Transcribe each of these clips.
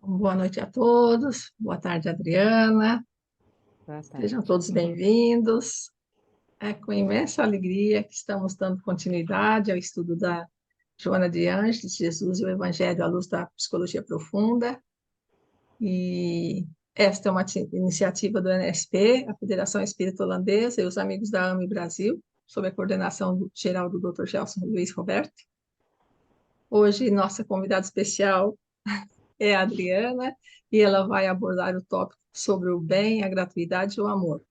Boa noite a todos. Boa tarde, Adriana. Boa Sejam tarde. todos bem-vindos. É com imensa alegria que estamos dando continuidade ao estudo da Joana de Ângeles, Jesus e o Evangelho à luz da psicologia profunda. E esta é uma iniciativa do NSP, a Federação Espírita Holandesa, e os amigos da AME Brasil, sob a coordenação geral do Dr. Gelson Luiz Roberto. Hoje, nossa convidada especial é a Adriana, e ela vai abordar o tópico sobre o bem, a gratuidade e o amor.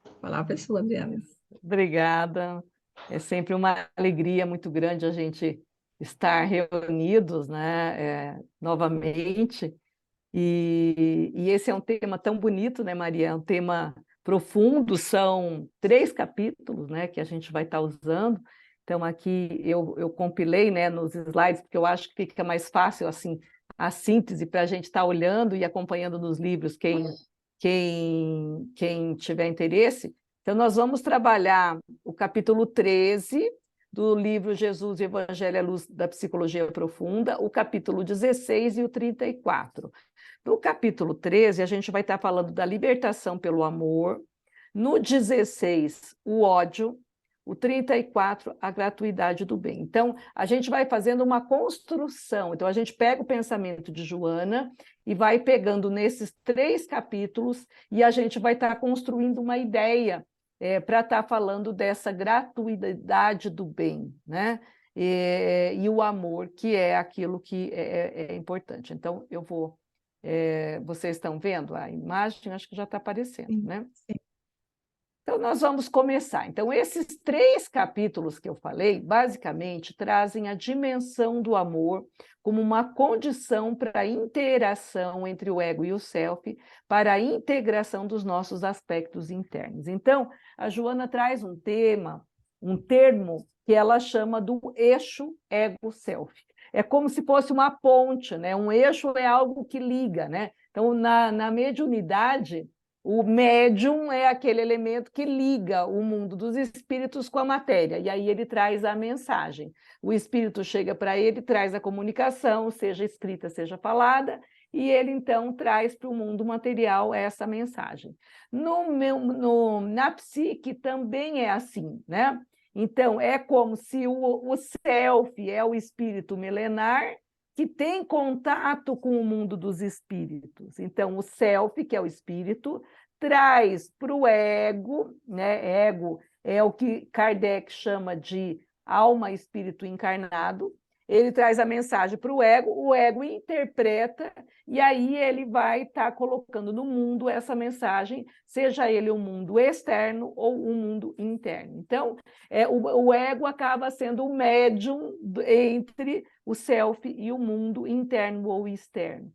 A palavra é sua, Adriana. Obrigada. É sempre uma alegria muito grande a gente estar reunidos, né, novamente. E esse é um tema tão bonito, né, Maria? É um tema profundo, são 3 capítulos, né, que a gente vai estar usando. Então, aqui eu compilei, né, nos slides, porque eu acho que fica mais fácil, assim, a síntese para a gente estar olhando e acompanhando nos livros, quem tiver interesse. Então, nós vamos trabalhar o capítulo 13 do livro Jesus e Evangelho à Luz da Psicologia Profunda, o capítulo 16 e o 34. No capítulo 13, a gente vai estar falando da libertação pelo amor, no 16, o ódio, o 34, a gratuidade do bem. Então, a gente vai fazendo uma construção. Então, a gente pega o pensamento de Joana e vai pegando nesses 3 capítulos e a gente vai estar construindo uma ideia para estar falando dessa gratuidade do bem, né? E o amor, que é aquilo que é importante. Então, eu vou... vocês estão vendo a imagem? Acho que já está aparecendo, Sim, né? sim. Então, nós vamos começar. Então, esses 3 capítulos que eu falei, basicamente, trazem a dimensão do amor como uma condição para a interação entre o ego e o self, para a integração dos nossos aspectos internos. Então, a Joana traz um termo que ela chama do eixo ego-self. É como se fosse uma ponte, né? Um eixo é algo que liga, né? Então, na mediunidade, o médium é aquele elemento que liga o mundo dos espíritos com a matéria, e aí ele traz a mensagem. O espírito chega para ele, traz a comunicação, seja escrita, seja falada, e ele então traz para o mundo material essa mensagem. Na psique também é assim, né? Então, é como se o self é o espírito milenar que tem contato com o mundo dos espíritos. Então, o self, que é o espírito, traz para o ego, né? Ego é o que Kardec chama de alma, espírito encarnado. Ele traz a mensagem para o ego interpreta, e aí ele vai estar colocando no mundo essa mensagem, seja ele um mundo externo ou um mundo interno. Então, o ego acaba sendo o médium entre o self e o mundo interno ou externo.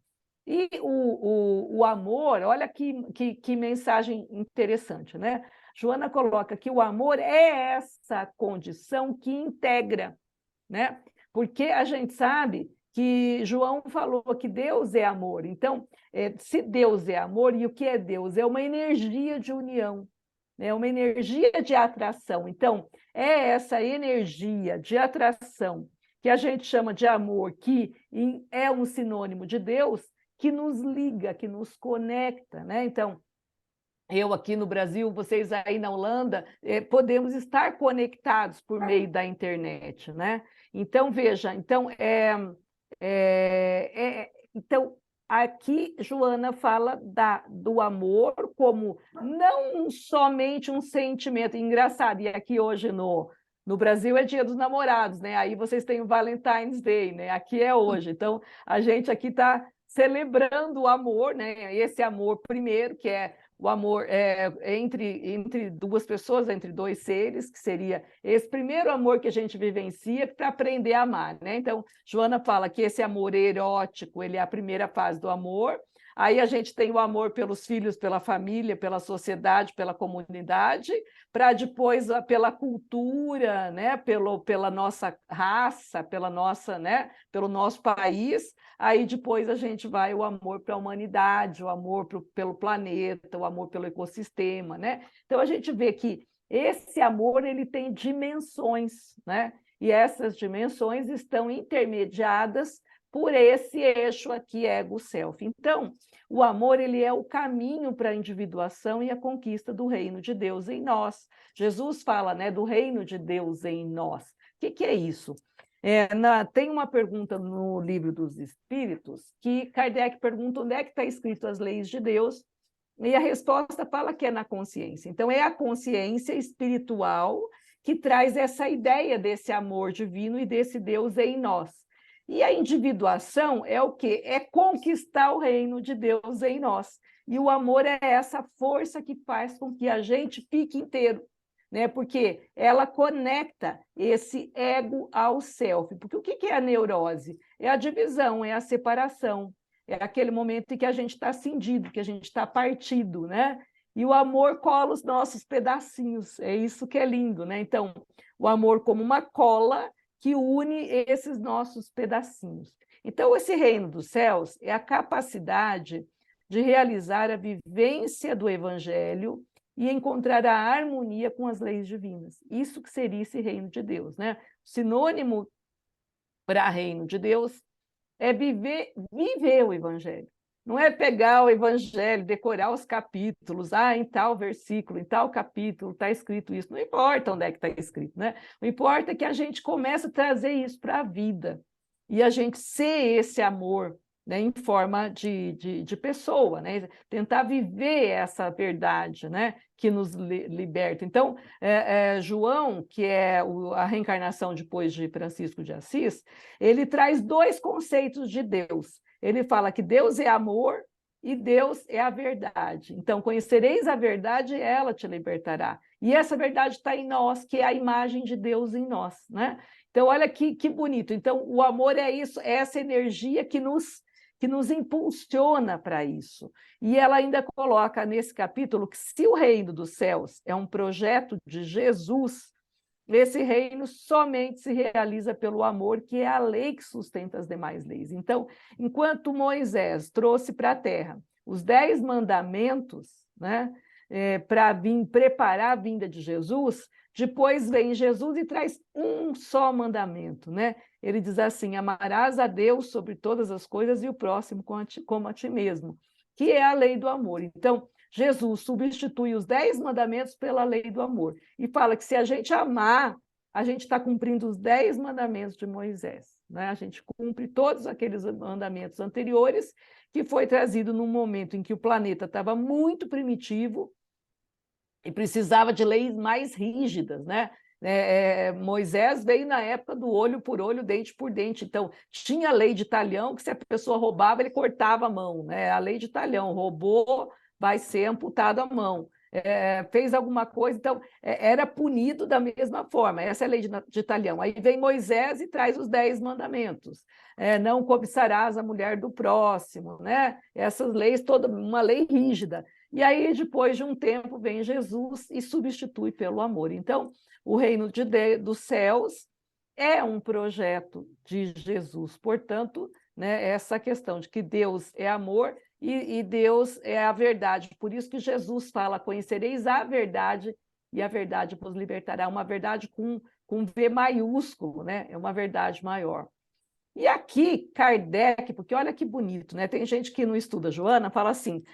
E o amor, olha que mensagem interessante, né? Joana coloca que o amor é essa condição que integra, né? Porque a gente sabe que João falou que Deus é amor. Então, se Deus é amor, e o que é Deus? É uma energia de união, é uma energia de atração. Então, é essa energia de atração que a gente chama de amor, que é um sinônimo de Deus, que nos liga, que nos conecta, né? Então, eu aqui no Brasil, vocês aí na Holanda, podemos estar conectados por meio da internet, né? Então, veja, então aqui Joana fala do amor como não somente um sentimento engraçado, e aqui hoje no Brasil é Dia dos Namorados, né? Aí vocês têm o Valentine's Day, né? Aqui é hoje. Então, a gente aqui está celebrando o amor, né? Esse amor primeiro, que é o amor entre 2 pessoas, entre 2 seres, que seria esse primeiro amor que a gente vivencia para aprender a amar, né? Então, Joana fala que esse amor erótico, ele é a primeira fase do amor. Aí a gente tem o amor pelos filhos, pela família, pela sociedade, pela comunidade, para depois pela cultura, né? Pela nossa raça, né? Pelo nosso país. Aí depois a gente vai o amor para a humanidade, o amor pelo planeta, o amor pelo ecossistema, né? Então a gente vê que esse amor ele tem dimensões, né? E essas dimensões estão intermediadas por esse eixo aqui, ego-self. Então, o amor, ele é o caminho para a individuação e a conquista do reino de Deus em nós. Jesus fala, né, do reino de Deus em nós. O que é isso? Tem uma pergunta no Livro dos Espíritos que Kardec pergunta onde é que está escrito as leis de Deus, e a resposta fala que é na consciência. Então, é a consciência espiritual que traz essa ideia desse amor divino e desse Deus em nós. E a individuação é o quê? É conquistar o reino de Deus em nós. E o amor é essa força que faz com que a gente fique inteiro, né? Porque ela conecta esse ego ao self. Porque o que é a neurose? É a divisão, é a separação. É aquele momento em que a gente está cindido, que a gente está partido, né? E o amor cola os nossos pedacinhos. É isso que é lindo, né? Então, o amor como uma cola que une esses nossos pedacinhos. Então, esse reino dos céus é a capacidade de realizar a vivência do evangelho e encontrar a harmonia com as leis divinas. Isso que seria esse reino de Deus, né? Sinônimo para reino de Deus é viver o evangelho. Não é pegar o evangelho, decorar os capítulos, em tal versículo, em tal capítulo está escrito isso. Não importa onde é que está escrito, né? O importa é que a gente comece a trazer isso para a vida e a gente ser esse amor, né, em forma de pessoa, né? Tentar viver essa verdade, né, que nos liberta. Então, João, que é a reencarnação depois de Francisco de Assis, ele traz dois conceitos de Deus. Ele fala que Deus é amor e Deus é a verdade. Então, conhecereis a verdade e ela te libertará. E essa verdade está em nós, que é a imagem de Deus em nós, né? Então, olha que bonito. Então, o amor é isso, é essa energia que nos impulsiona para isso. E ela ainda coloca nesse capítulo que se o reino dos céus é um projeto de Jesus, esse reino somente se realiza pelo amor, que é a lei que sustenta as demais leis. Então, enquanto Moisés trouxe para a terra os 10 mandamentos, né, para vir preparar a vinda de Jesus, depois vem Jesus e traz um só mandamento, né? Ele diz assim: amarás a Deus sobre todas as coisas e o próximo como a ti mesmo, que é a lei do amor. Então, Jesus substitui os 10 mandamentos pela lei do amor e fala que se a gente amar, a gente está cumprindo os 10 mandamentos de Moisés, né? A gente cumpre todos aqueles mandamentos anteriores, que foi trazido num momento em que o planeta estava muito primitivo e precisava de leis mais rígidas, né? Moisés veio na época do olho por olho, dente por dente. Então, tinha a lei de talhão, que se a pessoa roubava, ele cortava a mão, né? A lei de talhão, roubou, vai ser amputado a mão. Fez alguma coisa, então era punido da mesma forma. Essa é a lei de talhão. Aí vem Moisés e traz os 10 mandamentos. Não cobiçarás a mulher do próximo, né? Essas leis, toda uma lei rígida. E aí, depois de um tempo, vem Jesus e substitui pelo amor. Então, o reino dos céus é um projeto de Jesus. Portanto, né, essa questão de que Deus é amor e Deus é a verdade. Por isso que Jesus fala: conhecereis a verdade e a verdade vos libertará. Uma verdade com V maiúsculo, né? É uma verdade maior. E aqui, Kardec, porque olha que bonito, né? Tem gente que não estuda Joana, fala assim: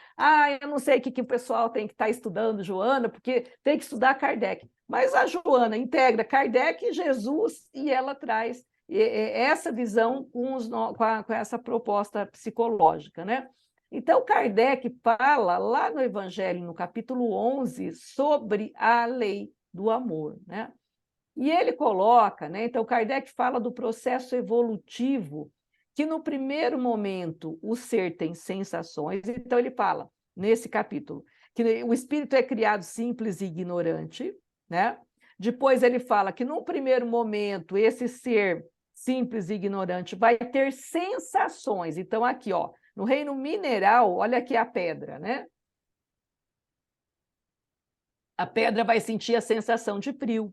eu não sei o que o pessoal tem que estar estudando Joana, porque tem que estudar Kardec. Mas a Joana integra Kardec e Jesus, e ela traz essa visão com essa proposta psicológica, né? Então, Kardec fala lá no Evangelho, no capítulo 11, sobre a lei do amor, né? E ele coloca, né? Então, Kardec fala do processo evolutivo, que no primeiro momento o ser tem sensações. Então, ele fala, nesse capítulo, que o espírito é criado simples e ignorante, né? Depois ele fala que, num primeiro momento, esse ser simples e ignorante vai ter sensações. Então, aqui, ó, no reino mineral, olha aqui a pedra, né? A pedra vai sentir a sensação de frio,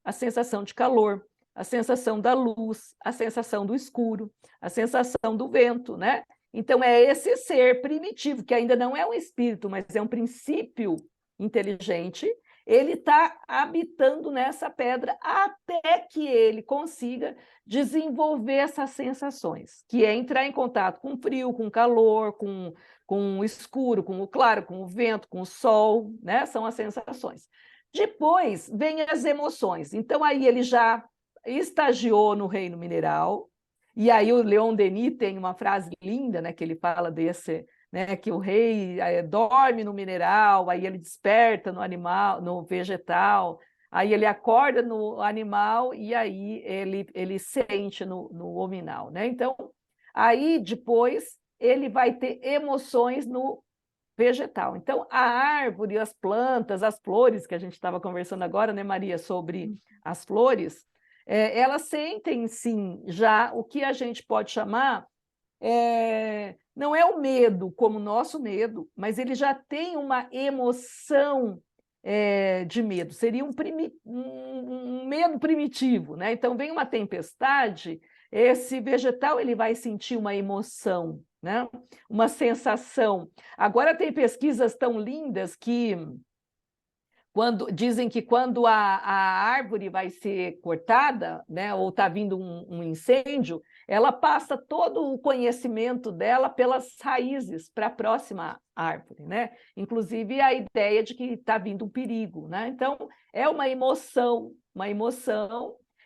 a sensação de calor, a sensação da luz, a sensação do escuro, a sensação do vento, né? Então, é esse ser primitivo, que ainda não é um espírito, mas é um princípio inteligente, ele está habitando nessa pedra até que ele consiga desenvolver essas sensações, que é entrar em contato com o frio, com o calor, com o escuro, com o claro, com o vento, com o sol, né? São as sensações. Depois vem as emoções. Então, aí ele já estagiou no reino mineral, e aí o Leon Denis tem uma frase linda, né, que ele fala desse, né, que o rei dorme no mineral, aí ele desperta no animal, no vegetal, aí ele acorda no animal e aí ele sente no hominal, né? Então, aí depois ele vai ter emoções no vegetal. Então, a árvore, as plantas, as flores, que a gente estava conversando agora, né, Maria, sobre as flores, elas sentem, sim, já o que a gente pode chamar, não é o medo como o nosso medo, mas ele já tem uma emoção de medo. Seria um medo primitivo, né? Então, vem uma tempestade, esse vegetal ele vai sentir uma emoção, né? Uma sensação. Agora, tem pesquisas tão lindas que dizem que quando a árvore vai ser cortada, né, ou está vindo um incêndio, ela passa todo o conhecimento dela pelas raízes para a próxima árvore, né? Inclusive a ideia de que está vindo um perigo, né? Então, é uma emoção,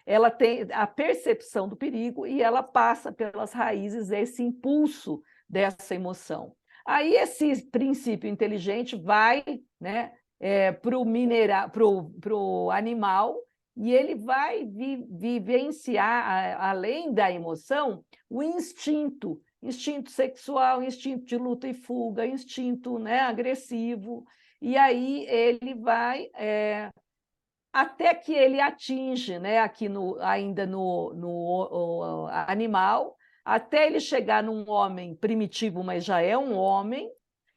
ela tem a percepção do perigo e ela passa pelas raízes esse impulso dessa emoção. Aí esse princípio inteligente vai, né, para o mineral, para o animal, e ele vai vivenciar, além da emoção, o instinto sexual, instinto de luta e fuga, instinto, né, agressivo, e aí ele vai até que ele atinge, né, aqui ainda no animal, até ele chegar num homem primitivo, mas já é um homem,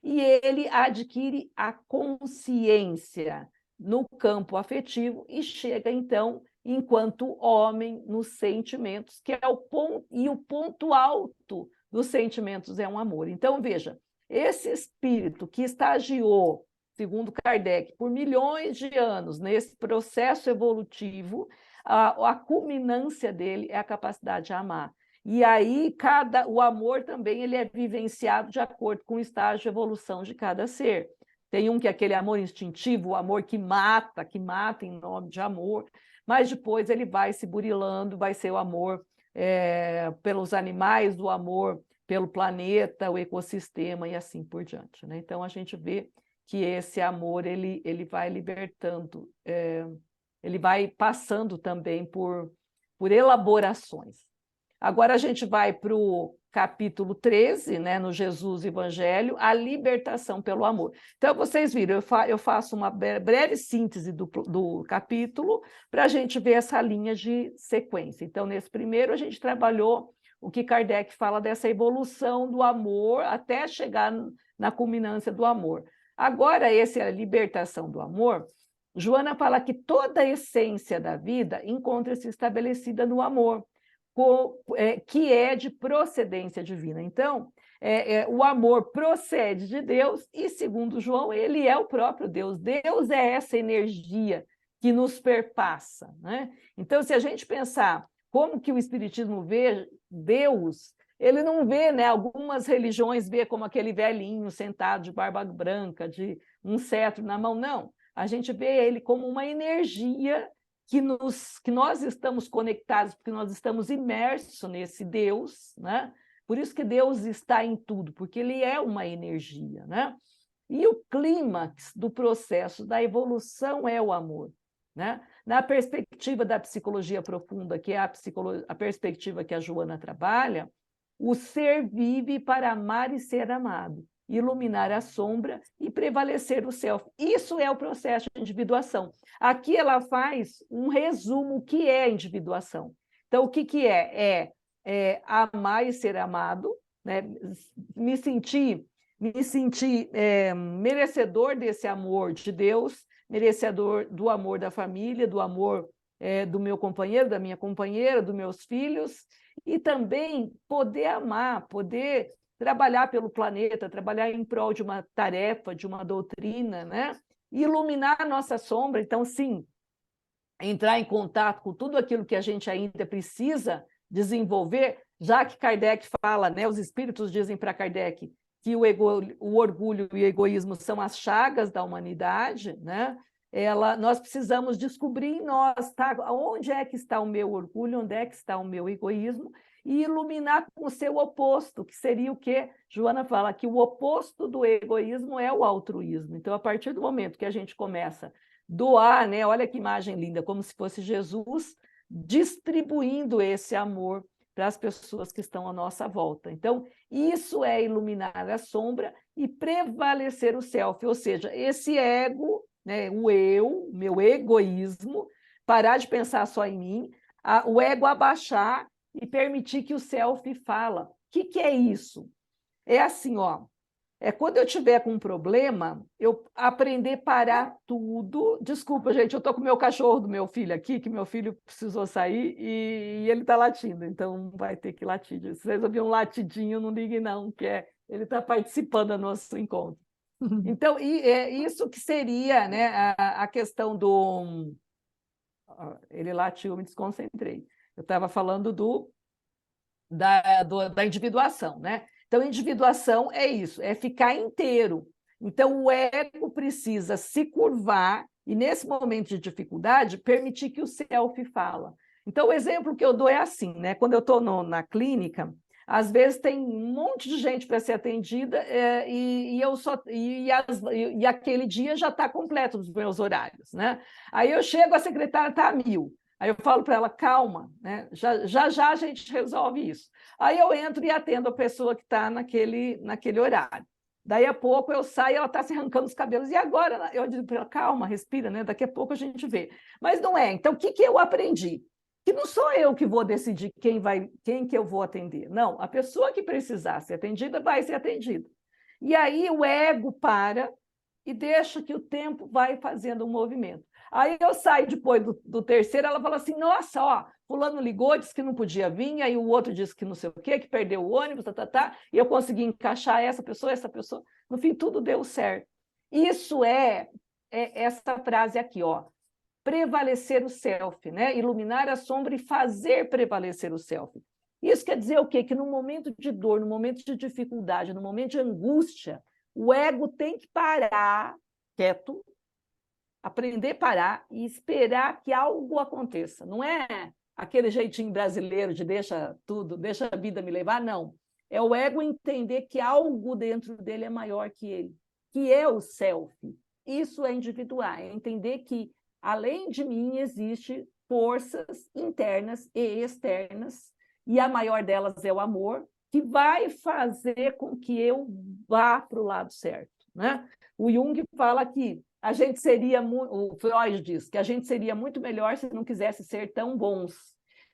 e ele adquire a consciência no campo afetivo e chega, então, enquanto homem, nos sentimentos, que é o ponto alto dos sentimentos é um amor. Então, veja, esse espírito que estagiou, segundo Kardec, por milhões de anos nesse processo evolutivo, a culminância dele é a capacidade de amar. E aí, o amor também ele é vivenciado de acordo com o estágio de evolução de cada ser. Tem um que é aquele amor instintivo, o amor que mata em nome de amor, mas depois ele vai se burilando, vai ser o amor pelos animais, o amor pelo planeta, o ecossistema e assim por diante, né? Então, a gente vê que esse amor ele vai libertando, ele vai passando também por elaborações. Agora a gente vai para o capítulo 13, né, no Jesus Evangelho, a libertação pelo amor. Então, vocês viram, eu faço uma breve síntese do capítulo para a gente ver essa linha de sequência. Então, nesse primeiro, a gente trabalhou o que Kardec fala dessa evolução do amor até chegar na culminância do amor. Agora, essa é a libertação do amor. Joana fala que toda a essência da vida encontra-se estabelecida no amor, que é de procedência divina. Então, o amor procede de Deus e, segundo João, ele é o próprio Deus. Deus é essa energia que nos perpassa, né? Então, se a gente pensar como que o Espiritismo vê Deus, ele não vê, né? Algumas religiões vê como aquele velhinho sentado de barba branca, de um cetro na mão. Não, a gente vê ele como uma energia que nós estamos conectados, porque nós estamos imersos nesse Deus, né? Por isso que Deus está em tudo, porque ele é uma energia, né? E o clímax do processo da evolução é o amor, né? Na perspectiva da psicologia profunda, que é a perspectiva que a Joana trabalha, o ser vive para amar e ser amado, iluminar a sombra e prevalecer o self. Isso é o processo de individuação. Aqui ela faz um resumo que é individuação. Então, o que é? É amar e ser amado, né? Me sentir merecedor desse amor de Deus, merecedor do amor da família, do amor do meu companheiro, da minha companheira, dos meus filhos, e também poder amar, poder trabalhar pelo planeta, trabalhar em prol de uma tarefa, de uma doutrina, né? iluminar a nossa sombra, então, sim, entrar em contato com tudo aquilo que a gente ainda precisa desenvolver, já que Kardec fala, né, os espíritos dizem para Kardec que o orgulho e o egoísmo são as chagas da humanidade, né? Nós precisamos descobrir em nós, tá? Onde é que está o meu orgulho, onde é que está o meu egoísmo, e iluminar com o seu oposto, que seria o quê? Joana fala que o oposto do egoísmo é o altruísmo. Então, a partir do momento que a gente começa a doar, né? Olha que imagem linda, como se fosse Jesus distribuindo esse amor para as pessoas que estão à nossa volta. Então, isso é iluminar a sombra e prevalecer o self, ou seja, esse ego, né, o eu, meu egoísmo, parar de pensar só em mim, o ego abaixar e permitir que o self fala. O que é isso? É assim, ó, quando eu tiver com um problema, eu aprender a parar tudo. Desculpa, gente, eu estou com o meu cachorro do meu filho aqui, que meu filho precisou sair e ele está latindo, então vai ter que latir. Se vocês ouvirem um latidinho, não liguem não, ele está participando do nosso encontro. Então, é isso que seria, né, a questão do... Ele latiu, eu me desconcentrei. Eu estava falando da individuação, né? Então, individuação é isso, é ficar inteiro. Então, o ego precisa se curvar e, nesse momento de dificuldade, permitir que o self fala. Então, o exemplo que eu dou é assim, né? Quando eu estou na clínica, às vezes tem um monte de gente para ser atendida e aquele dia já está completo dos meus horários, né? Aí eu chego, a secretária está a 1000. Aí eu falo para ela, calma, né? Já a gente resolve isso. Aí eu entro e atendo a pessoa que está naquele horário. Daí a pouco eu saio e ela está se arrancando os cabelos. E agora eu digo para ela, calma, respira, né? Daqui a pouco a gente vê. Mas não é. Então, o que eu aprendi? Que não sou eu que vou decidir quem que eu vou atender. Não, a pessoa que precisar ser atendida vai ser atendida. E aí o ego para e deixa que o tempo vai fazendo um movimento. Aí eu saio depois do terceiro, ela fala assim, nossa, ó, fulano ligou, disse que não podia vir, aí o outro disse que não sei o quê, que perdeu o ônibus, e eu consegui encaixar essa pessoa. No fim, tudo deu certo. Isso é essa frase aqui, ó, prevalecer o self, né? Iluminar a sombra e fazer prevalecer o self. Isso quer dizer o quê? Que no momento de dor, no momento de dificuldade, no momento de angústia, o ego tem que parar quieto, aprender a parar e esperar que algo aconteça. Não é aquele jeitinho brasileiro de deixa a vida me levar, não. É o ego entender que algo dentro dele é maior que ele, que é o self. Isso é individual, é entender que, além de mim, existem forças internas e externas, e a maior delas é o amor, que vai fazer com que eu vá para o lado certo, né? O Jung fala que a gente seria, o Freud diz que a gente seria muito melhor se não quisesse ser tão bons.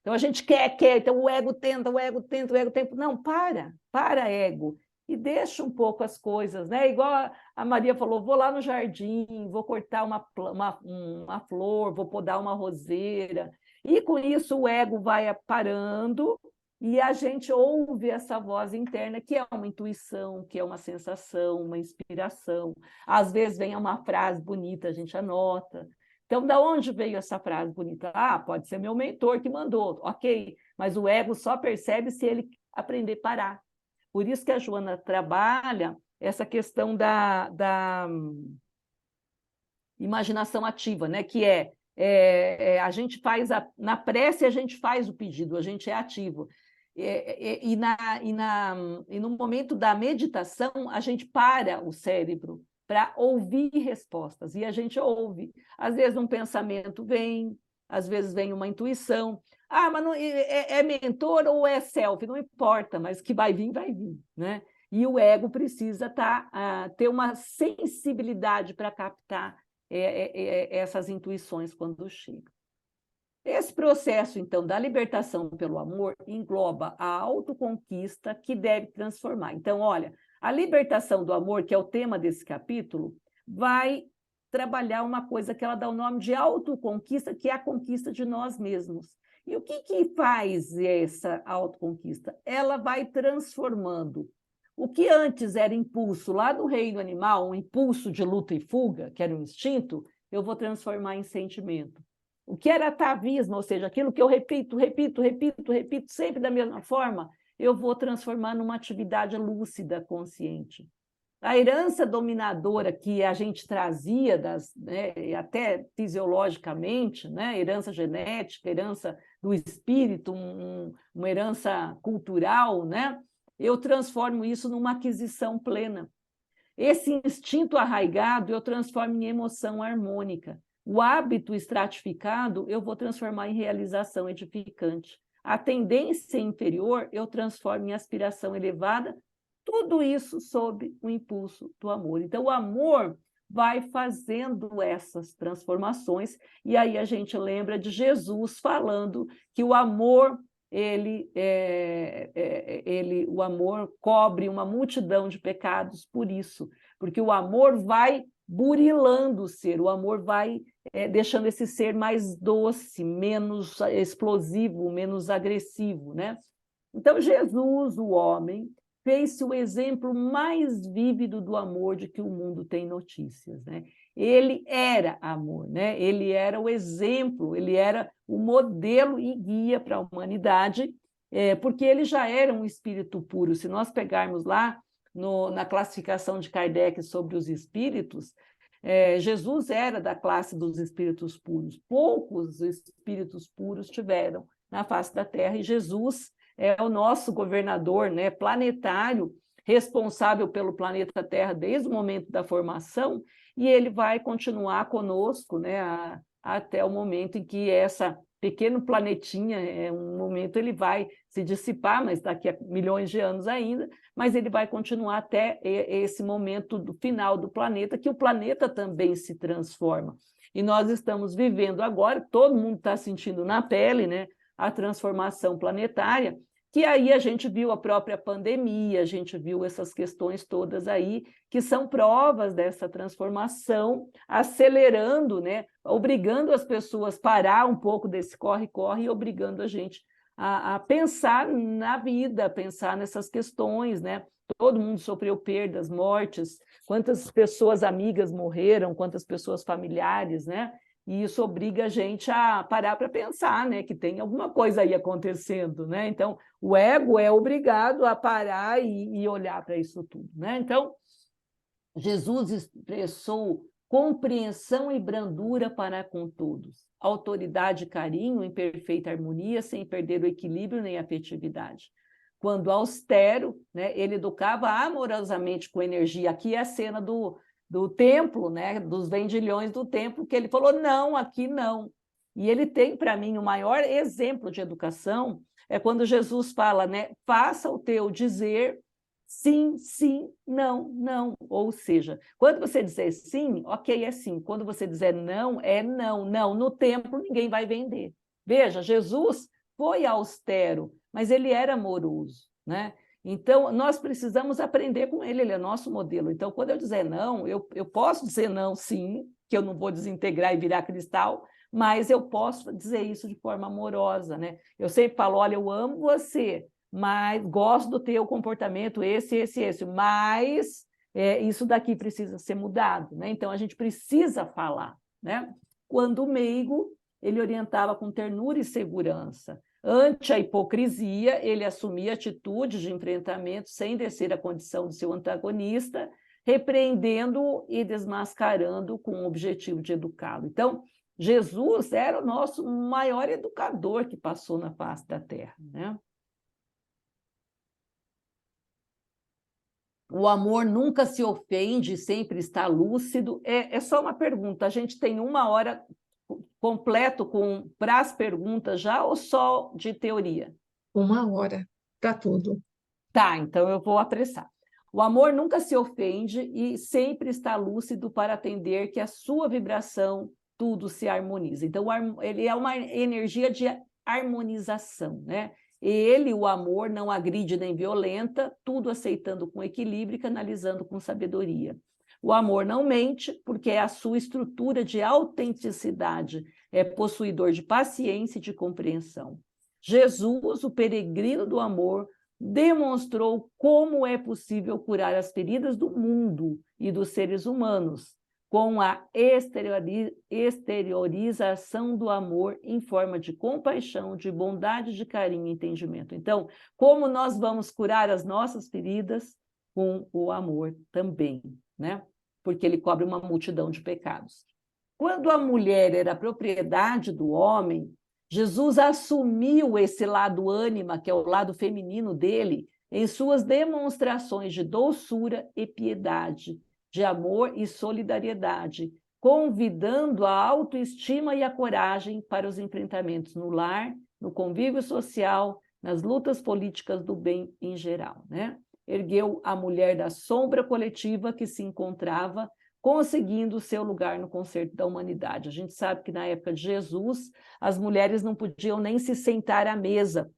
Então a gente quer, então o ego tenta, o ego tenta. Não, para ego. E deixa um pouco as coisas, né? Igual a Maria falou, vou lá no jardim, vou cortar uma flor, vou podar uma roseira. E com isso o ego vai parando e a gente ouve essa voz interna, que é uma intuição, que é uma sensação, uma inspiração. Às vezes vem uma frase bonita, a gente anota. Então, da onde veio essa frase bonita? Ah, pode ser meu mentor que mandou, ok, mas o ego só percebe se ele aprender a parar. Por isso que a Joana trabalha essa questão da imaginação ativa, né? Que a gente faz, na prece a gente faz o pedido, a gente é ativo. E no momento da meditação, a gente para o cérebro para ouvir respostas, e a gente ouve. Às vezes um pensamento vem, às vezes vem uma intuição. Ah, mas não, é mentor ou é self? Não importa, mas que vai vir, né? E o ego precisa ter uma sensibilidade para captar essas intuições quando chegam. Esse processo, então, da libertação pelo amor engloba a autoconquista que deve transformar. Então, olha, a libertação do amor, que é o tema desse capítulo, vai trabalhar uma coisa que ela dá o nome de autoconquista, que é a conquista de nós mesmos. E o que faz essa autoconquista? Ela vai transformando O que antes era impulso lá do reino animal, um impulso de luta e fuga, que era um instinto, eu vou transformar em sentimento. O que era atavismo, ou seja, aquilo que eu repito sempre da mesma forma, eu vou transformar numa atividade lúcida, consciente. A herança dominadora que a gente trazia, até fisiologicamente, né, herança genética, herança do espírito, uma herança cultural, né, eu transformo isso numa aquisição plena. Esse instinto arraigado eu transformo em emoção harmônica. O hábito estratificado eu vou transformar em realização edificante. A tendência inferior eu transformo em aspiração elevada, tudo isso sob o impulso do amor. Então, o amor vai fazendo essas transformações, e aí a gente lembra de Jesus falando que o amor o amor cobre uma multidão de pecados por isso, porque o amor vai burilando o ser, o amor vai deixando esse ser mais doce, menos explosivo, menos agressivo, né? Então, Jesus, o homem, fez-se o exemplo mais vívido do amor de que o mundo tem notícias, né? Ele era amor, né? Ele era o exemplo, ele era o modelo e guia para a humanidade, porque ele já era um espírito puro. Se nós pegarmos lá na classificação de Kardec sobre os espíritos, Jesus era da classe dos espíritos puros. Poucos espíritos puros tiveram na face da Terra, e Jesus é o nosso governador, né, planetário, responsável pelo planeta Terra desde o momento da formação, e ele vai continuar conosco, né, até o momento em que essa pequeno planetinha, um momento ele vai se dissipar, mas daqui a milhões de anos ainda, mas ele vai continuar até esse momento do final do planeta, que o planeta também se transforma. E nós estamos vivendo agora, todo mundo está sentindo na pele, né, a transformação planetária, que aí a gente viu a própria pandemia, a gente viu essas questões todas aí, que são provas dessa transformação, acelerando, né, obrigando as pessoas a parar um pouco desse corre-corre e obrigando a gente a pensar na vida, a pensar nessas questões, né? Todo mundo sofreu perdas, mortes, quantas pessoas amigas morreram, quantas pessoas familiares, né? E isso obriga a gente a parar para pensar, né, que tem alguma coisa aí acontecendo, né? Então, o ego é obrigado a parar e olhar para isso tudo, né? Então, Jesus expressou compreensão e brandura para com todos, autoridade e carinho em perfeita harmonia, sem perder o equilíbrio nem a afetividade. Quando austero, né, ele educava amorosamente com energia. Aqui é a cena do templo, né, dos vendilhões do templo, que ele falou, não, aqui não. E ele tem, para mim, o maior exemplo de educação, é quando Jesus fala, né, faça o teu dizer sim, sim, não, não. Ou seja, quando você dizer sim, ok, é sim. Quando você dizer não, é não. Não, no templo ninguém vai vender. Veja, Jesus foi austero, mas ele era amoroso, né? Então, nós precisamos aprender com ele, ele é nosso modelo. Então, quando eu dizer não, eu posso dizer não, sim, que eu não vou desintegrar e virar cristal, mas eu posso dizer isso de forma amorosa, né? Eu sempre falo, olha, eu amo você, mas gosto do teu comportamento, esse, mas isso daqui precisa ser mudado, né? Então, a gente precisa falar, né? Quando o meigo, ele orientava com ternura e segurança. Ante a hipocrisia, ele assumia atitudes de enfrentamento sem descer a condição de seu antagonista, repreendendo e desmascarando com o objetivo de educá-lo. Então, Jesus era o nosso maior educador que passou na face da Terra, né? O amor nunca se ofende, sempre está lúcido. É só uma pergunta. A gente tem 1 hora completo para as perguntas já ou só de teoria? 1 hora para tudo. Tá, então eu vou apressar. O amor nunca se ofende e sempre está lúcido para atender que a sua vibração tudo se harmoniza. Então, ele é uma energia de harmonização, né? Ele, o amor, não agride nem violenta, tudo aceitando com equilíbrio e canalizando com sabedoria. O amor não mente, porque é a sua estrutura de autenticidade, é possuidor de paciência e de compreensão. Jesus, o peregrino do amor, demonstrou como é possível curar as feridas do mundo e dos seres humanos, com a exteriorização do amor em forma de compaixão, de bondade, de carinho e entendimento. Então, como nós vamos curar as nossas feridas? Com o amor também, né? Porque ele cobre uma multidão de pecados. Quando a mulher era propriedade do homem, Jesus assumiu esse lado ânima, que é o lado feminino dele, em suas demonstrações de doçura e piedade, de amor e solidariedade, convidando a autoestima e a coragem para os enfrentamentos no lar, no convívio social, nas lutas políticas do bem em geral, né? Ergueu a mulher da sombra coletiva que se encontrava, conseguindo seu lugar no concerto da humanidade. A gente sabe que na época de Jesus, as mulheres não podiam nem se sentar à mesa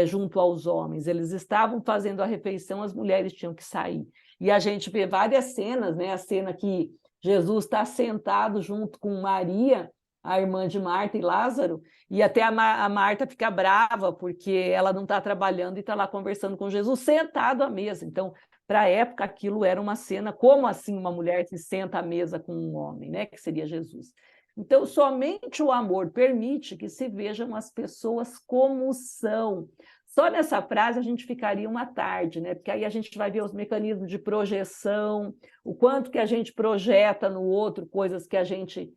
junto aos homens. Eles estavam fazendo a refeição, as mulheres tinham que sair. E a gente vê várias cenas, né? A cena que Jesus está sentado junto com Maria, a irmã de Marta e Lázaro, e até a Marta fica brava porque ela não está trabalhando e está lá conversando com Jesus sentado à mesa. Então, para a época, aquilo era uma cena, como assim uma mulher se senta à mesa com um homem, né? Que seria Jesus. Então, somente o amor permite que se vejam as pessoas como são. Só nessa frase a gente ficaria uma tarde, né? Porque aí a gente vai ver os mecanismos de projeção, o quanto que a gente projeta no outro, coisas que a gente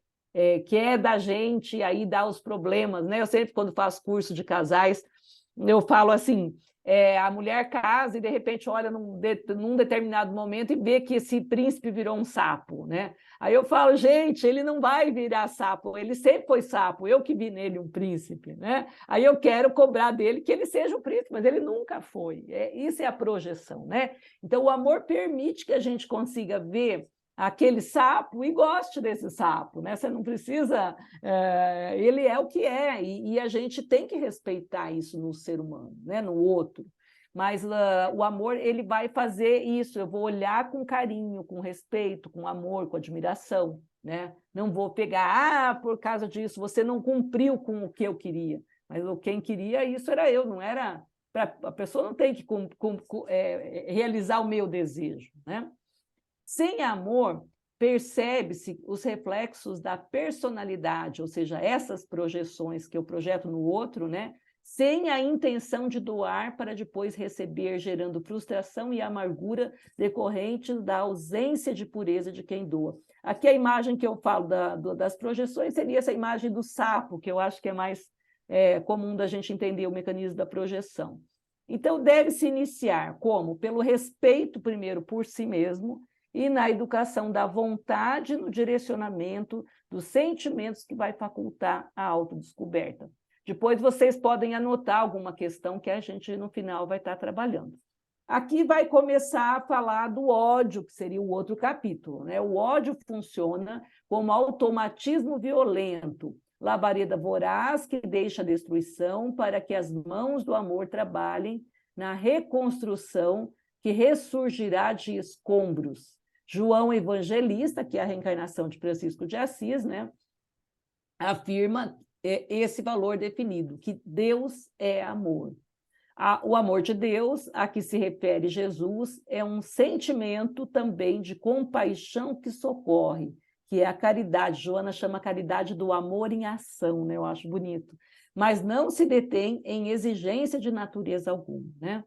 que é da gente, e aí dá os problemas, né? Eu sempre, quando faço curso de casais, eu falo assim, a mulher casa e, de repente, olha num determinado momento e vê que esse príncipe virou um sapo, né? Aí eu falo, gente, ele não vai virar sapo, ele sempre foi sapo, eu que vi nele um príncipe, né? Aí eu quero cobrar dele que ele seja o príncipe, mas ele nunca foi. Isso é a projeção, né? Então, o amor permite que a gente consiga ver aquele sapo e goste desse sapo, né? Você não precisa... ele é o que é, e a gente tem que respeitar isso no ser humano, né? No outro. Mas o amor, ele vai fazer isso, eu vou olhar com carinho, com respeito, com amor, com admiração, né? Não vou pegar, por causa disso, você não cumpriu com o que eu queria, mas quem queria isso era eu, não era... A pessoa não tem que realizar o meu desejo, né? Sem amor, percebe-se os reflexos da personalidade, ou seja, essas projeções que eu projeto no outro, né? Sem a intenção de doar para depois receber, gerando frustração e amargura decorrentes da ausência de pureza de quem doa. Aqui a imagem que eu falo das projeções seria essa imagem do sapo, que eu acho que é mais comum da gente entender o mecanismo da projeção. Então, deve-se iniciar como? Pelo respeito, primeiro, por si mesmo, e na educação da vontade, no direcionamento dos sentimentos que vai facultar a autodescoberta. Depois vocês podem anotar alguma questão que a gente, no final, vai estar trabalhando. Aqui vai começar a falar do ódio, que seria o outro capítulo, né? O ódio funciona como automatismo violento, labareda voraz que deixa a destruição para que as mãos do amor trabalhem na reconstrução que ressurgirá de escombros. João Evangelista, que é a reencarnação de Francisco de Assis, né, afirma esse valor definido, que Deus é amor. O amor de Deus, a que se refere Jesus, é um sentimento também de compaixão que socorre, que é a caridade. Joana chama a caridade do amor em ação, né? Eu acho bonito. Mas não se detém em exigência de natureza alguma, né?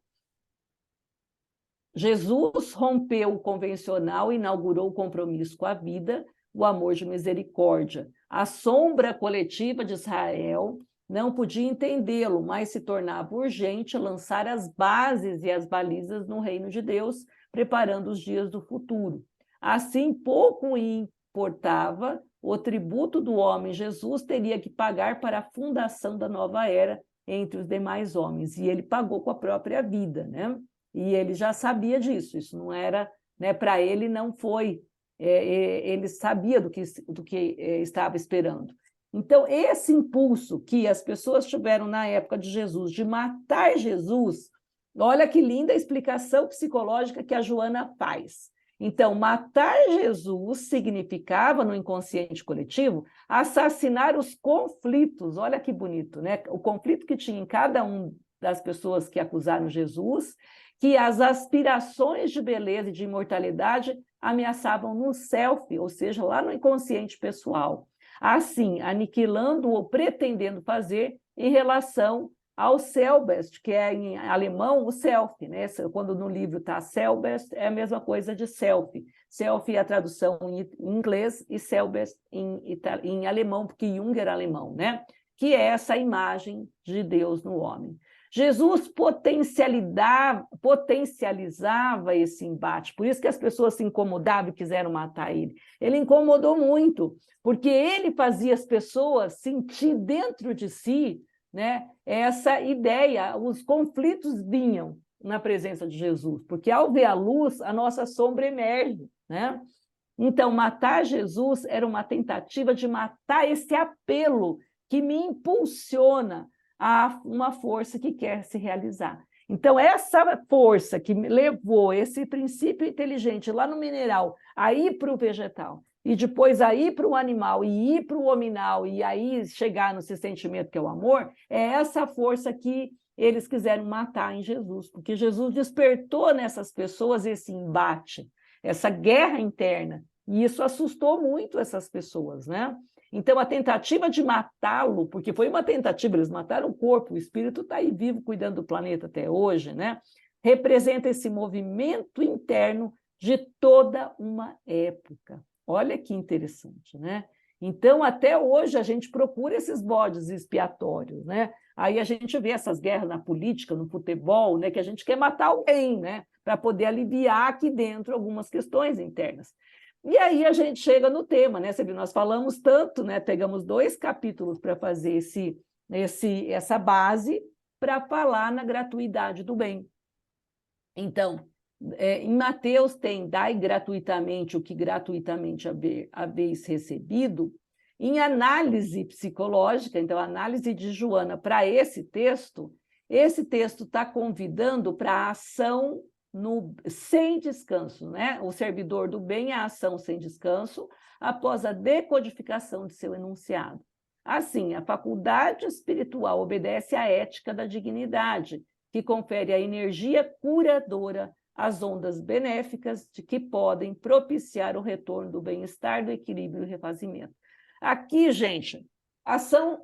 Jesus rompeu o convencional e inaugurou o compromisso com a vida, o amor de misericórdia. A sombra coletiva de Israel não podia entendê-lo, mas se tornava urgente lançar as bases e as balizas no reino de Deus, preparando os dias do futuro. Assim, pouco importava o tributo do homem. Jesus teria que pagar para a fundação da nova era entre os demais homens, e ele pagou com a própria vida, né? E ele já sabia disso, isso não era, né, para ele não foi, ele sabia do que estava esperando. Então, esse impulso que as pessoas tiveram na época de Jesus, de matar Jesus, olha que linda a explicação psicológica que a Joana faz. Então, matar Jesus significava, no inconsciente coletivo, assassinar os conflitos, olha que bonito, né? O conflito que tinha em cada um das pessoas que acusaram Jesus, que as aspirações de beleza e de imortalidade ameaçavam no self, ou seja, lá no inconsciente pessoal. Assim, aniquilando ou pretendendo fazer em relação ao Selbst, que é em alemão o self, né? Quando no livro está Selbst, é a mesma coisa de self. Self é a tradução em inglês e Selbst em alemão, porque Jung era alemão, né? Que é essa imagem de Deus no homem. Jesus potencializava esse embate, por isso que as pessoas se incomodavam e quiseram matar ele. Ele incomodou muito, porque ele fazia as pessoas sentir dentro de si, né, essa ideia, os conflitos vinham na presença de Jesus, porque ao ver a luz, a nossa sombra emerge, né? Então, matar Jesus era uma tentativa de matar esse apelo que me impulsiona a uma força que quer se realizar. Então, essa força que me levou esse princípio inteligente lá no mineral a ir para o vegetal, e depois a ir para o animal, e ir para o hominal, e aí chegar nesse sentimento que é o amor, é essa força que eles quiseram matar em Jesus, porque Jesus despertou nessas pessoas esse embate, essa guerra interna, e isso assustou muito essas pessoas, né? Então, a tentativa de matá-lo, porque foi uma tentativa, eles mataram o corpo, o espírito está aí vivo, cuidando do planeta até hoje, né? Representa esse movimento interno de toda uma época. Olha que interessante, né? Então, até hoje, a gente procura esses bodes expiatórios, né? Aí a gente vê essas guerras na política, no futebol, né? Que a gente quer matar alguém, né? Para poder aliviar aqui dentro algumas questões internas. E aí a gente chega no tema, né? Nós falamos tanto, né? Pegamos 2 capítulos para fazer essa base para falar na gratuidade do bem. Então, em Mateus tem dai gratuitamente o que gratuitamente haveis recebido. Em análise psicológica, então, a análise de Joana para esse texto está convidando para a ação sem descanso, né? O servidor do bem, a ação sem descanso, após a decodificação de seu enunciado. Assim, a faculdade espiritual obedece à ética da dignidade, que confere a energia curadora às ondas benéficas de que podem propiciar o retorno do bem-estar, do equilíbrio e refazimento. Aqui, gente, ação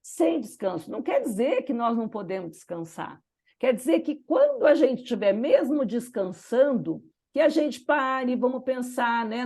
sem descanso não quer dizer que nós não podemos descansar. Quer dizer que quando a gente estiver mesmo descansando, que a gente pare, vamos pensar, né,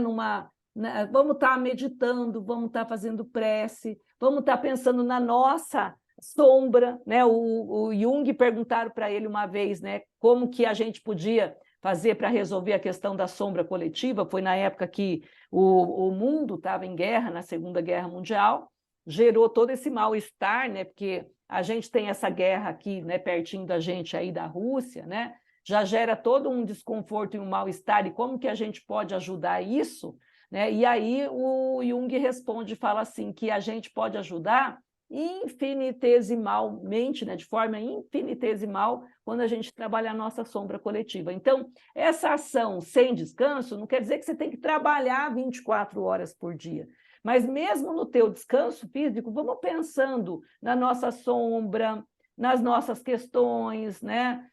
vamos estar meditando, vamos estar fazendo prece, vamos estar pensando na nossa sombra, né? O Jung perguntaram para ele uma vez, né, como que a gente podia fazer para resolver a questão da sombra coletiva. Foi na época que o mundo estava em guerra, na Segunda Guerra Mundial, gerou todo esse mal-estar, né? Porque a gente tem essa guerra aqui, né, pertinho da gente aí da Rússia, né? Já gera todo um desconforto e um mal-estar, e como que a gente pode ajudar isso, né? E aí o Jung responde e fala assim, que a gente pode ajudar infinitesimalmente, né, de forma infinitesimal, quando a gente trabalha a nossa sombra coletiva. Então, essa ação sem descanso não quer dizer que você tem que trabalhar 24 horas por dia, mas mesmo no teu descanso físico, vamos pensando na nossa sombra, nas nossas questões, né?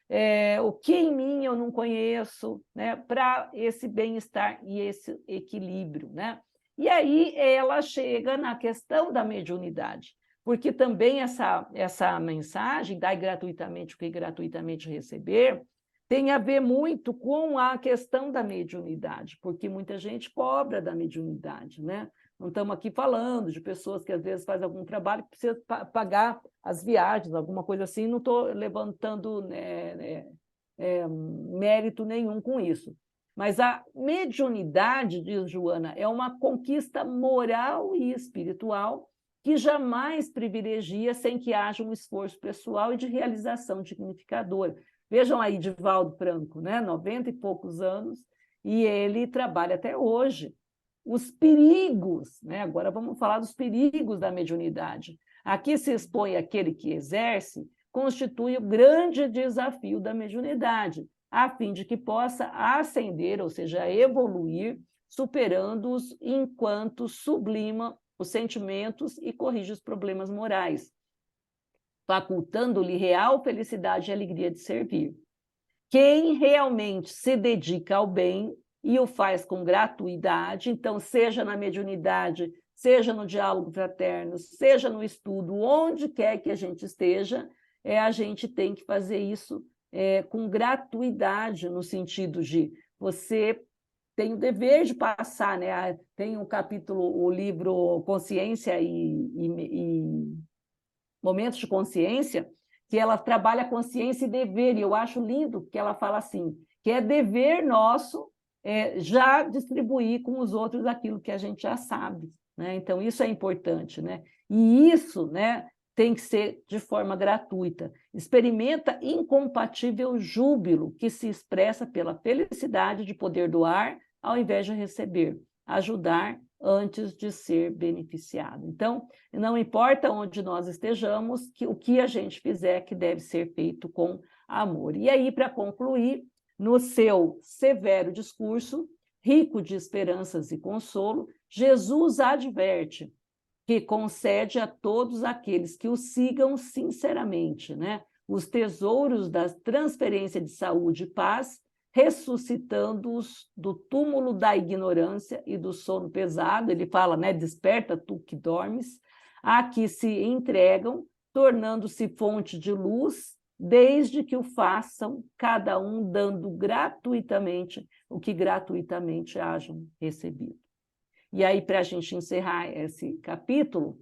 O que em mim eu não conheço, né? Para esse bem-estar e esse equilíbrio, né? E aí ela chega na questão da mediunidade, porque também essa mensagem, dai gratuitamente o que gratuitamente receber, tem a ver muito com a questão da mediunidade, porque muita gente cobra da mediunidade, né? Não estamos aqui falando de pessoas que às vezes fazem algum trabalho que precisa pagar as viagens, alguma coisa assim, não estou levantando mérito nenhum com isso. Mas a mediunidade, diz Joana, é uma conquista moral e espiritual que jamais privilegia sem que haja um esforço pessoal e de realização dignificadora. Vejam aí Divaldo Franco, né? 90 e poucos anos, e ele trabalha até hoje. Os perigos, né? Agora vamos falar dos perigos da mediunidade. Aqui se expõe aquele que exerce, constitui o grande desafio da mediunidade, a fim de que possa ascender, ou seja, evoluir, superando-os enquanto sublima os sentimentos e corrige os problemas morais. facultando-lhe real felicidade e alegria de servir. Quem realmente se dedica ao bem e o faz com gratuidade, então, seja na mediunidade, seja no diálogo fraterno, seja no estudo, onde quer que a gente esteja, a gente tem que fazer isso com gratuidade, no sentido de você tem o dever de passar, né? Tem um capítulo, o livro Consciência e Momentos de Consciência, que ela trabalha consciência e dever, e eu acho lindo que ela fala assim, que é dever nosso já distribuir com os outros aquilo que a gente já sabe, né? Então, isso é importante, né? E isso, né, tem que ser de forma gratuita. Experimenta incompatível júbilo, que se expressa pela felicidade de poder doar ao invés de receber, ajudar antes de ser beneficiado. Então, não importa onde nós estejamos, o que a gente fizer que deve ser feito com amor. E aí, para concluir, no seu severo discurso, rico de esperanças e consolo, Jesus adverte que concede a todos aqueles que o sigam sinceramente, né, os tesouros da transferência de saúde e paz, ressuscitando-os do túmulo da ignorância e do sono pesado. Ele fala, né, desperta tu que dormes, a que se entregam, tornando-se fonte de luz, desde que o façam, cada um dando gratuitamente o que gratuitamente hajam recebido. E aí, para a gente encerrar esse capítulo,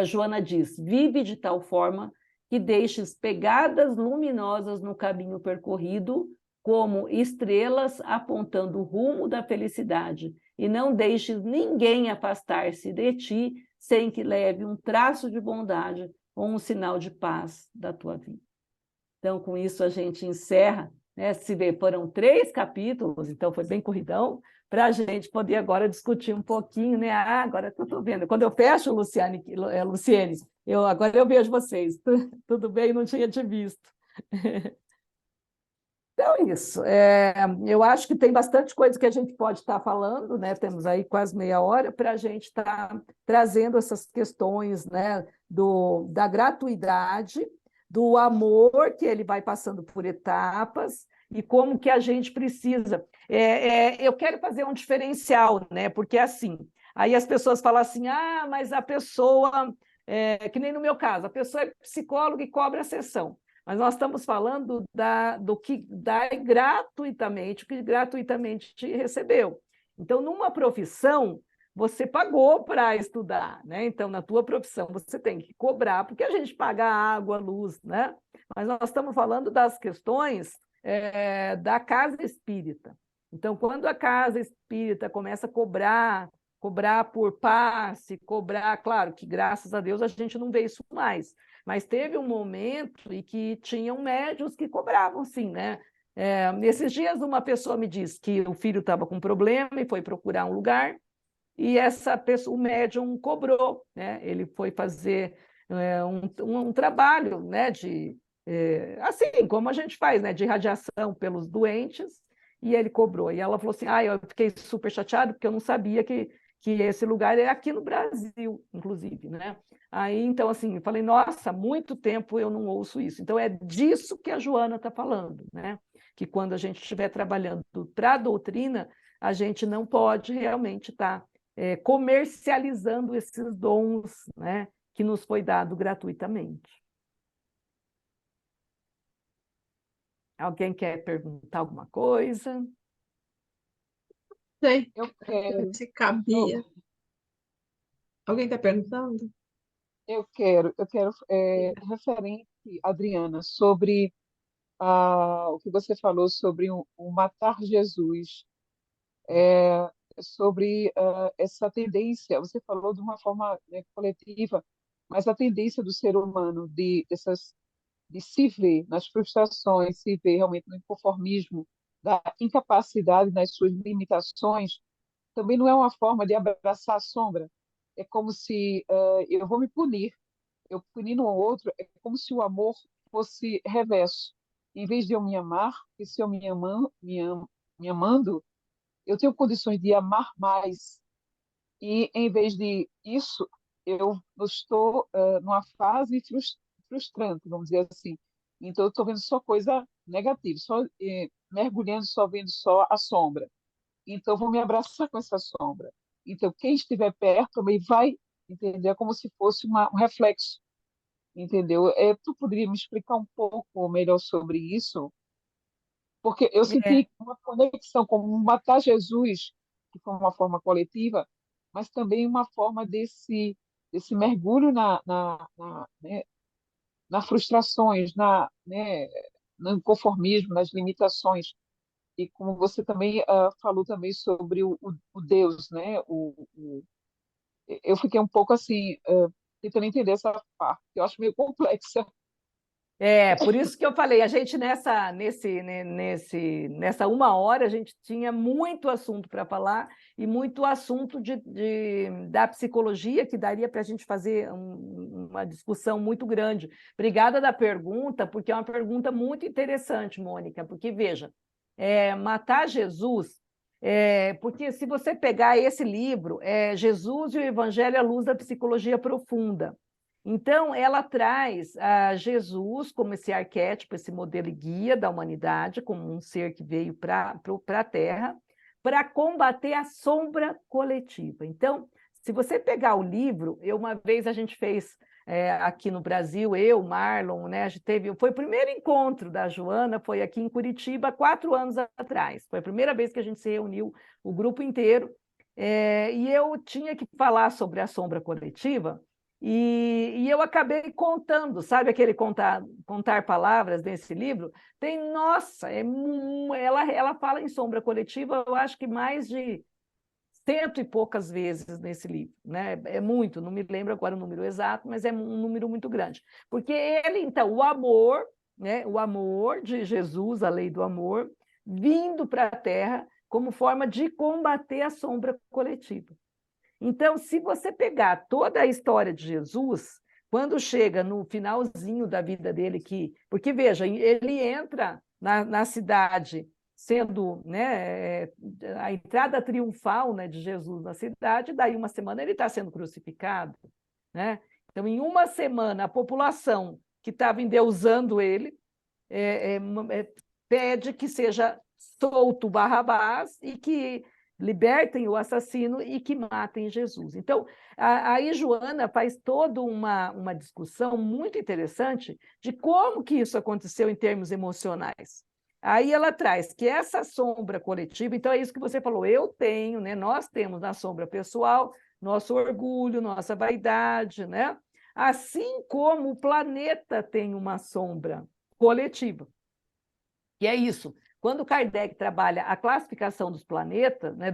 Joana diz, vive de tal forma que deixes pegadas luminosas no caminho percorrido, como estrelas apontando o rumo da felicidade, e não deixes ninguém afastar-se de ti sem que leve um traço de bondade ou um sinal de paz da tua vida. Então, com isso, a gente encerra, né? Se vê, foram 3 capítulos, então foi bem corridão, para a gente poder agora discutir um pouquinho, né? Agora eu estou vendo. Quando eu fecho, Luciane, agora eu vejo vocês. Tudo bem? Não tinha te visto. Então, é isso. Eu acho que tem bastante coisa que a gente pode estar falando, né? Temos aí quase meia hora para a gente estar trazendo essas questões, né? Da gratuidade, do amor, que ele vai passando por etapas, e como que a gente precisa. Eu quero fazer um diferencial, né? Porque assim, aí as pessoas falam assim, mas a pessoa, que nem no meu caso, a pessoa é psicóloga e cobra a sessão. Mas nós estamos falando do que dá gratuitamente, o que gratuitamente te recebeu. Então, numa profissão, você pagou para estudar, né? Então, na tua profissão, você tem que cobrar, porque a gente paga água, luz, né? Mas nós estamos falando das questões da casa espírita. Então, quando a casa espírita começa a cobrar por passe, cobrar, claro que graças a Deus a gente não vê isso mais, mas teve um momento em que tinham médios que cobravam, sim, né? Nesses dias, uma pessoa me disse que o filho estava com problema e foi procurar um lugar, e essa pessoa, o médium cobrou, né? Ele foi fazer um trabalho, né? Assim como a gente faz, né? De radiação pelos doentes, e ele cobrou. E ela falou assim: eu fiquei super chateada, porque eu não sabia que esse lugar é aqui no Brasil, inclusive, né? Aí, então, assim, eu falei, nossa, há muito tempo eu não ouço isso. Então, é disso que a Joana está falando, né? Que quando a gente estiver trabalhando para a doutrina, a gente não pode realmente estar comercializando esses dons, né? Que nos foi dado gratuitamente. Alguém quer perguntar alguma coisa? Sei, Eu quero, se cabia. Alguém está perguntando? eu quero referente, Adriana, sobre o que você falou sobre o matar Jesus, sobre essa tendência, você falou de uma forma, né, coletiva, mas a tendência do ser humano de se ver nas frustrações, se ver realmente no inconformismo, da incapacidade nas suas limitações, também não é uma forma de abraçar a sombra. É como se eu vou me punir, eu punindo o outro, é como se o amor fosse reverso. Em vez de eu me amar, e se eu me amando, eu tenho condições de amar mais. E em vez de isso, eu estou numa fase frustrante, vamos dizer assim. Então, eu estou vendo só coisa negativa, só mergulhando, só vendo só a sombra. Então, eu vou me abraçar com essa sombra. Então, quem estiver perto também vai entender como se fosse um reflexo, entendeu? Tu poderia me explicar um pouco melhor sobre isso? Porque eu É, senti uma conexão com matar Jesus, que foi uma forma coletiva, mas também uma forma desse mergulho né, nas frustrações, né, no conformismo, nas limitações. E como você também falou também sobre o Deus, né? Eu fiquei um pouco assim, tentando entender essa parte, que eu acho meio complexa. por isso que eu falei, a gente nessa 1 hora, a gente tinha muito assunto para falar e muito assunto da psicologia, que daria para a gente fazer uma discussão muito grande. Obrigada da pergunta, porque é uma pergunta muito interessante, Mônica, porque, veja, matar Jesus, porque se você pegar esse livro, Jesus e o Evangelho à Luz da Psicologia Profunda. Então, ela traz a Jesus como esse arquétipo, esse modelo e guia da humanidade, como um ser que veio para a Terra, para combater a sombra coletiva. Então, se você pegar o livro, uma vez a gente fez aqui no Brasil, eu, Marlon, né, a gente foi o primeiro encontro da Joana, foi aqui em Curitiba, 4 anos atrás. Foi a primeira vez que a gente se reuniu, o grupo inteiro, e eu tinha que falar sobre a sombra coletiva. E eu acabei contando, sabe aquele contar palavras desse livro? Nossa, ela fala em sombra coletiva, eu acho que mais de 100 e poucas vezes nesse livro, né? É muito, não me lembro agora o número exato, mas é um número muito grande. Porque ele, então, o amor, né? O amor de Jesus, a lei do amor, vindo para a Terra como forma de combater a sombra coletiva. Então, se você pegar toda a história de Jesus, quando chega no finalzinho da vida dele, porque veja, ele entra na cidade sendo, né, a entrada triunfal, né, de Jesus na cidade, daí 1 semana ele está sendo crucificado, né? Então, em 1 semana, a população que estava endeusando ele pede que seja solto Barrabás e que libertem o assassino e que matem Jesus. Então, aí Joana faz toda uma discussão muito interessante de como que isso aconteceu em termos emocionais. Aí ela traz que essa sombra coletiva, então é isso que você falou, eu tenho, né? Nós temos na sombra pessoal nosso orgulho, nossa vaidade, né? Assim como o planeta tem uma sombra coletiva. E é isso. Quando Kardec trabalha a classificação dos planetas, né,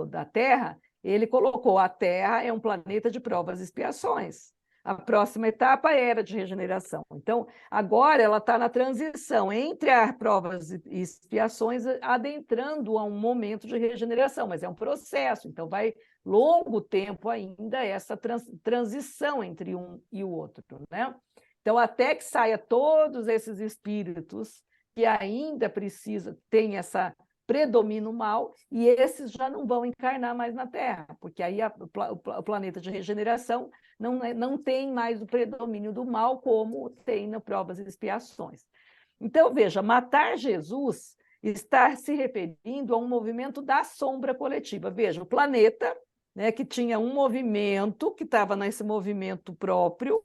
da Terra, ele colocou a Terra é um planeta de provas e expiações. A próxima etapa é a era de regeneração. Então, agora ela está na transição entre as provas e expiações, adentrando a um momento de regeneração, mas é um processo, então vai longo tempo ainda essa transição entre um e o outro, né? Então, até que saia todos esses espíritos que ainda tem essa predomínio mal, e esses já não vão encarnar mais na Terra, porque aí o planeta de regeneração não tem mais o predomínio do mal como tem na provas e expiações. Então, veja, matar Jesus está se referindo a um movimento da sombra coletiva. Veja, o planeta, né, que tinha um movimento, que estava nesse movimento próprio,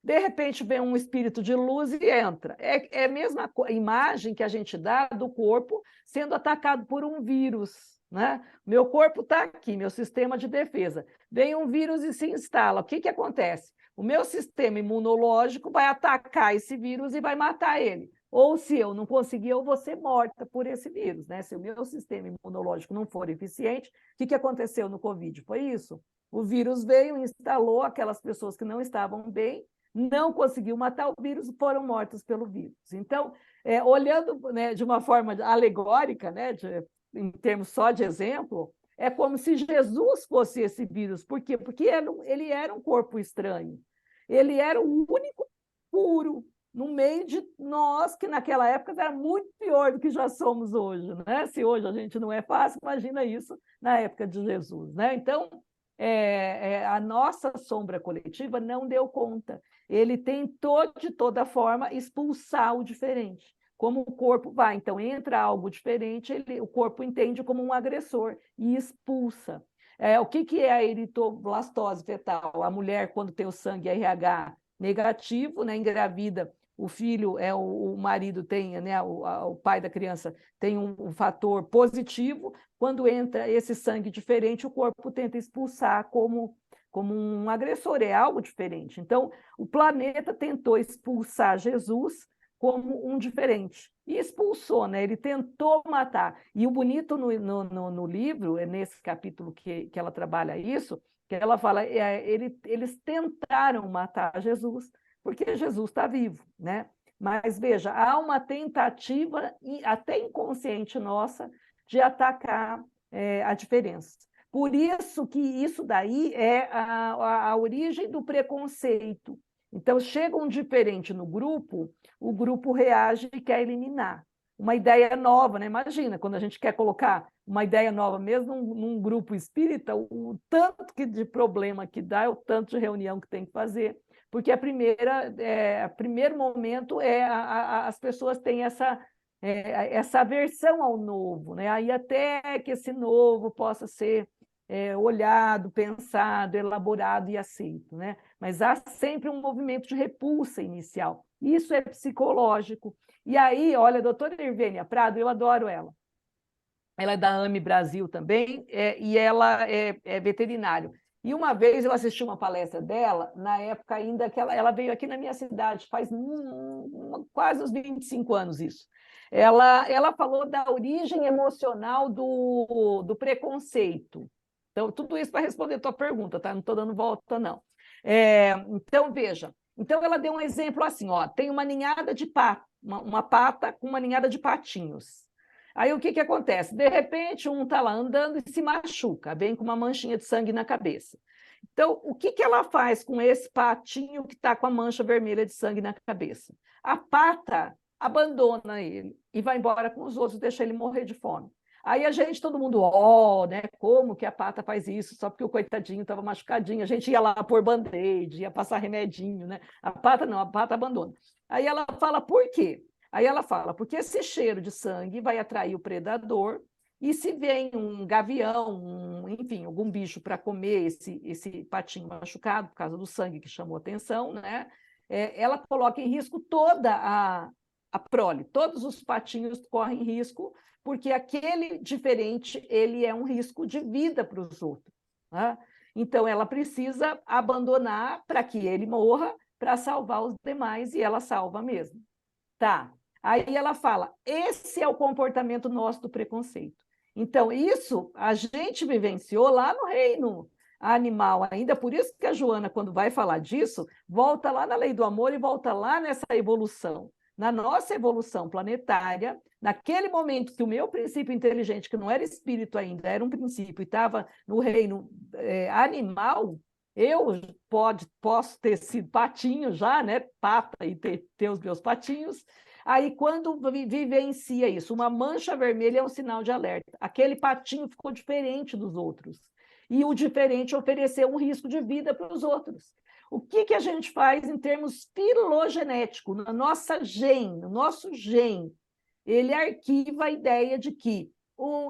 de repente vem um espírito de luz e entra. É a mesma imagem que a gente dá do corpo sendo atacado por um vírus, né? Meu corpo está aqui, meu sistema de defesa. Vem um vírus e se instala. O que acontece? O meu sistema imunológico vai atacar esse vírus e vai matar ele. Ou se eu não conseguir, eu vou ser morta por esse vírus, né? Se o meu sistema imunológico não for eficiente, o que aconteceu no Covid? Foi isso. O vírus veio, instalou aquelas pessoas que não estavam bem, não conseguiu matar o vírus, foram mortos pelo vírus. Então, olhando, né, de uma forma alegórica, né, em termos só de exemplo, é como se Jesus fosse esse vírus. Por quê? Porque ele era um corpo estranho. Ele era o único puro no meio de nós, que naquela época era muito pior do que já somos hoje, né? Se hoje a gente não é fácil, imagina isso na época de Jesus, né? Então, a nossa sombra coletiva não deu conta. ele tentou, de toda forma, expulsar o diferente. Como o corpo vai, então entra algo diferente, o corpo entende como um agressor e expulsa. O que é a eritoblastose fetal? A mulher, quando tem o sangue RH negativo, né, engravida, o filho, o marido tem, né, o pai da criança tem um fator positivo, quando entra esse sangue diferente, o corpo tenta expulsar como um agressor, é algo diferente. Então, o planeta tentou expulsar Jesus como um diferente. E expulsou, né? Ele tentou matar. E o bonito no livro, é nesse capítulo que ela trabalha isso, que ela fala, eles tentaram matar Jesus, porque Jesus está vivo, né? Mas veja, há uma tentativa, até inconsciente nossa, de atacar a diferença. Por isso que isso daí é a origem do preconceito. Então, chega um diferente no grupo, o grupo reage e quer eliminar. Uma ideia nova, né? Imagina, quando a gente quer colocar uma ideia nova, mesmo num grupo espírita, o tanto de problema que dá, é o tanto de reunião que tem que fazer, porque primeiro momento as pessoas têm essa aversão ao novo, né? Aí até que esse novo possa ser olhado, pensado, elaborado e aceito, né? Mas há sempre um movimento de repulsa inicial. Isso é psicológico. E aí, olha, a doutora Irvênia Prado, eu adoro ela. Ela é da AME Brasil também, e ela é veterinária. E uma vez eu assisti uma palestra dela, na época ainda que ela veio aqui na minha cidade, faz quase uns 25 anos isso. Ela falou da origem emocional do preconceito. Então, tudo isso para responder a tua pergunta, tá? Não estou dando volta, não. Então, veja. Então, ela deu um exemplo assim, ó, tem uma ninhada de pata, uma pata com uma ninhada de patinhos. Aí, o que acontece? De repente, um está lá andando e se machuca, vem com uma manchinha de sangue na cabeça. Então, o que ela faz com esse patinho que está com a mancha vermelha de sangue na cabeça? A pata abandona ele e vai embora com os outros, deixa ele morrer de fome. Aí todo mundo, né? Como que a pata faz isso? Só porque o coitadinho estava machucadinho. A gente ia lá pôr band-aid, ia passar remedinho, né? A pata não, a pata abandona. Aí ela fala, por quê? Aí ela fala, porque esse cheiro de sangue vai atrair o predador, e se vem um gavião, enfim, algum bicho para comer esse patinho machucado, por causa do sangue que chamou atenção, né? Ela coloca em risco toda a prole, todos os patinhos correm risco, porque aquele diferente, ele é um risco de vida para os outros, né? Então, ela precisa abandonar para que ele morra, para salvar os demais, e ela salva mesmo. Tá. Aí ela fala, esse é o comportamento nosso do preconceito. Então, isso a gente vivenciou lá no reino animal ainda, por isso que a Joana, quando vai falar disso, volta lá na lei do amor e volta lá nessa evolução. Na nossa evolução planetária, naquele momento que o meu princípio inteligente, que não era espírito ainda, era um princípio e estava no reino animal, eu posso ter sido patinho já, né? Pata e ter os meus patinhos. Aí, quando vivencia isso, uma mancha vermelha é um sinal de alerta. Aquele patinho ficou diferente dos outros. E o diferente ofereceu um risco de vida para os outros. O que a gente faz em termos filogenéticos, no nosso gene, ele arquiva a ideia de que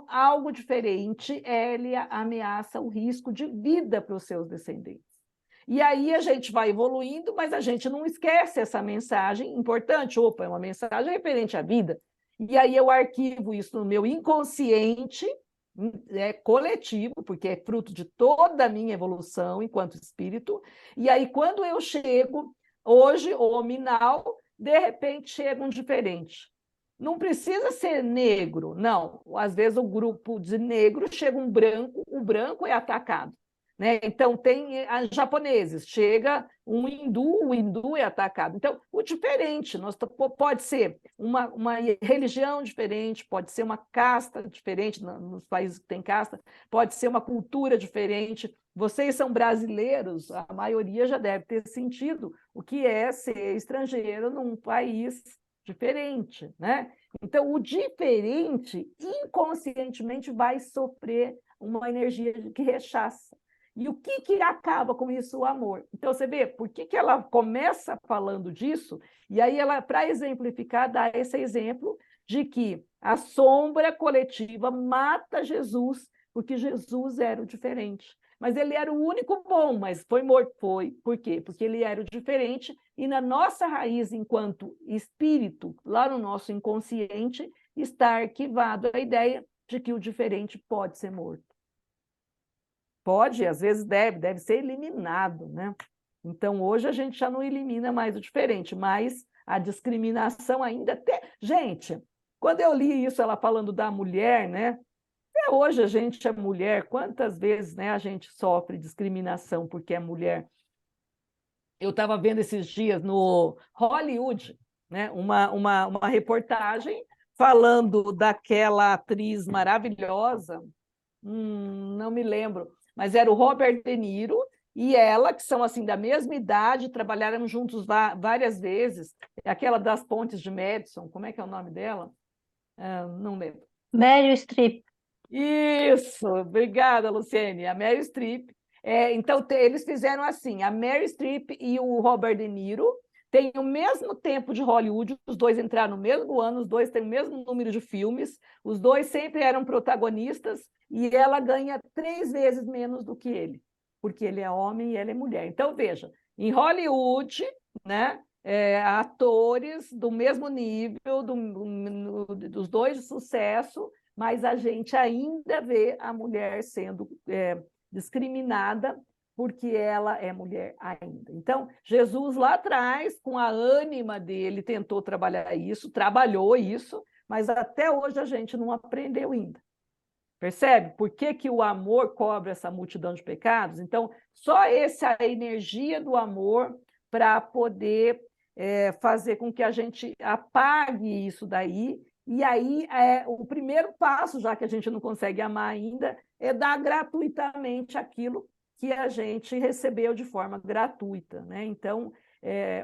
algo diferente ele ameaça o risco de vida para os seus descendentes. E aí a gente vai evoluindo, mas a gente não esquece essa mensagem importante. Opa, é uma mensagem referente à vida. E aí eu arquivo isso no meu inconsciente coletivo, porque é fruto de toda a minha evolução enquanto espírito. E aí, quando eu chego, hoje, hominal, de repente chega um diferente. Não precisa ser negro, não. Às vezes o grupo de negros chega um branco, o branco é atacado. Né? Então, tem japoneses, chega um hindu, o hindu é atacado. Então, o diferente, pode ser uma religião diferente, pode ser uma casta diferente, nos países que tem casta, pode ser uma cultura diferente. Vocês são brasileiros, a maioria já deve ter sentido o que é ser estrangeiro num país diferente, né? Então, o diferente, inconscientemente, vai sofrer uma energia que rechaça. E o que acaba com isso? O amor. Então, você vê, por que ela começa falando disso? E aí ela, para exemplificar, dá esse exemplo de que a sombra coletiva mata Jesus, porque Jesus era o diferente. Mas ele era o único bom, mas foi morto. Foi. Por quê? Porque ele era o diferente, e na nossa raiz, enquanto espírito, lá no nosso inconsciente, está arquivado a ideia de que o diferente pode ser morto. Pode, às vezes deve ser eliminado, né? Então, hoje a gente já não elimina mais o diferente, mas a discriminação ainda tem. Gente, quando eu li isso, ela falando da mulher, né? Até hoje a gente é mulher, quantas vezes, né, a gente sofre discriminação porque é mulher? Eu estava vendo esses dias no Hollywood, né, uma reportagem falando daquela atriz maravilhosa, não me lembro, mas era o Robert De Niro e ela, que são assim da mesma idade, trabalharam juntos várias vezes. Aquela das Pontes de Madison, como é que é o nome dela? Não lembro. Meryl Streep. Isso, obrigada, Luciene. A Meryl Streep. Então, eles fizeram assim: a Meryl Streep e o Robert De Niro têm o mesmo tempo de Hollywood, os dois entraram no mesmo ano, os dois têm o mesmo número de filmes, os dois sempre eram protagonistas, e ela ganha 3 vezes menos do que ele, porque ele é homem e ela é mulher. Então, veja, em Hollywood, né, atores do mesmo nível, dos dois de sucesso, mas a gente ainda vê a mulher sendo discriminada porque ela é mulher ainda. Então, Jesus lá atrás, com a ânima dele, tentou trabalhar isso, trabalhou isso, mas até hoje a gente não aprendeu ainda. Percebe? Por que o amor cobre essa multidão de pecados? Então, só essa energia do amor para poder fazer com que a gente apague isso daí. E aí, o primeiro passo, já que a gente não consegue amar ainda, é dar gratuitamente aquilo que a gente recebeu de forma gratuita, né? Então,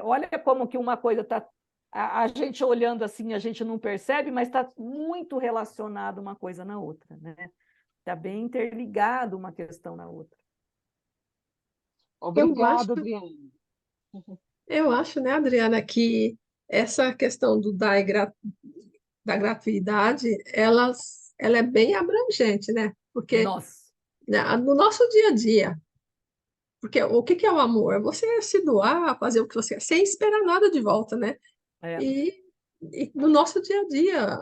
olha como que uma coisa está... A gente olhando assim, a gente não percebe, mas está muito relacionado uma coisa na outra, né? Está bem interligado uma questão na outra. Obrigada, Adriana. Eu acho, né, Adriana, que essa questão da gratuidade, ela é bem abrangente, né? Porque Nossa, né, no nosso dia a dia, porque o que é o amor? É você se doar, fazer o que você quer, sem esperar nada de volta, né? é, E, e no nosso dia a dia,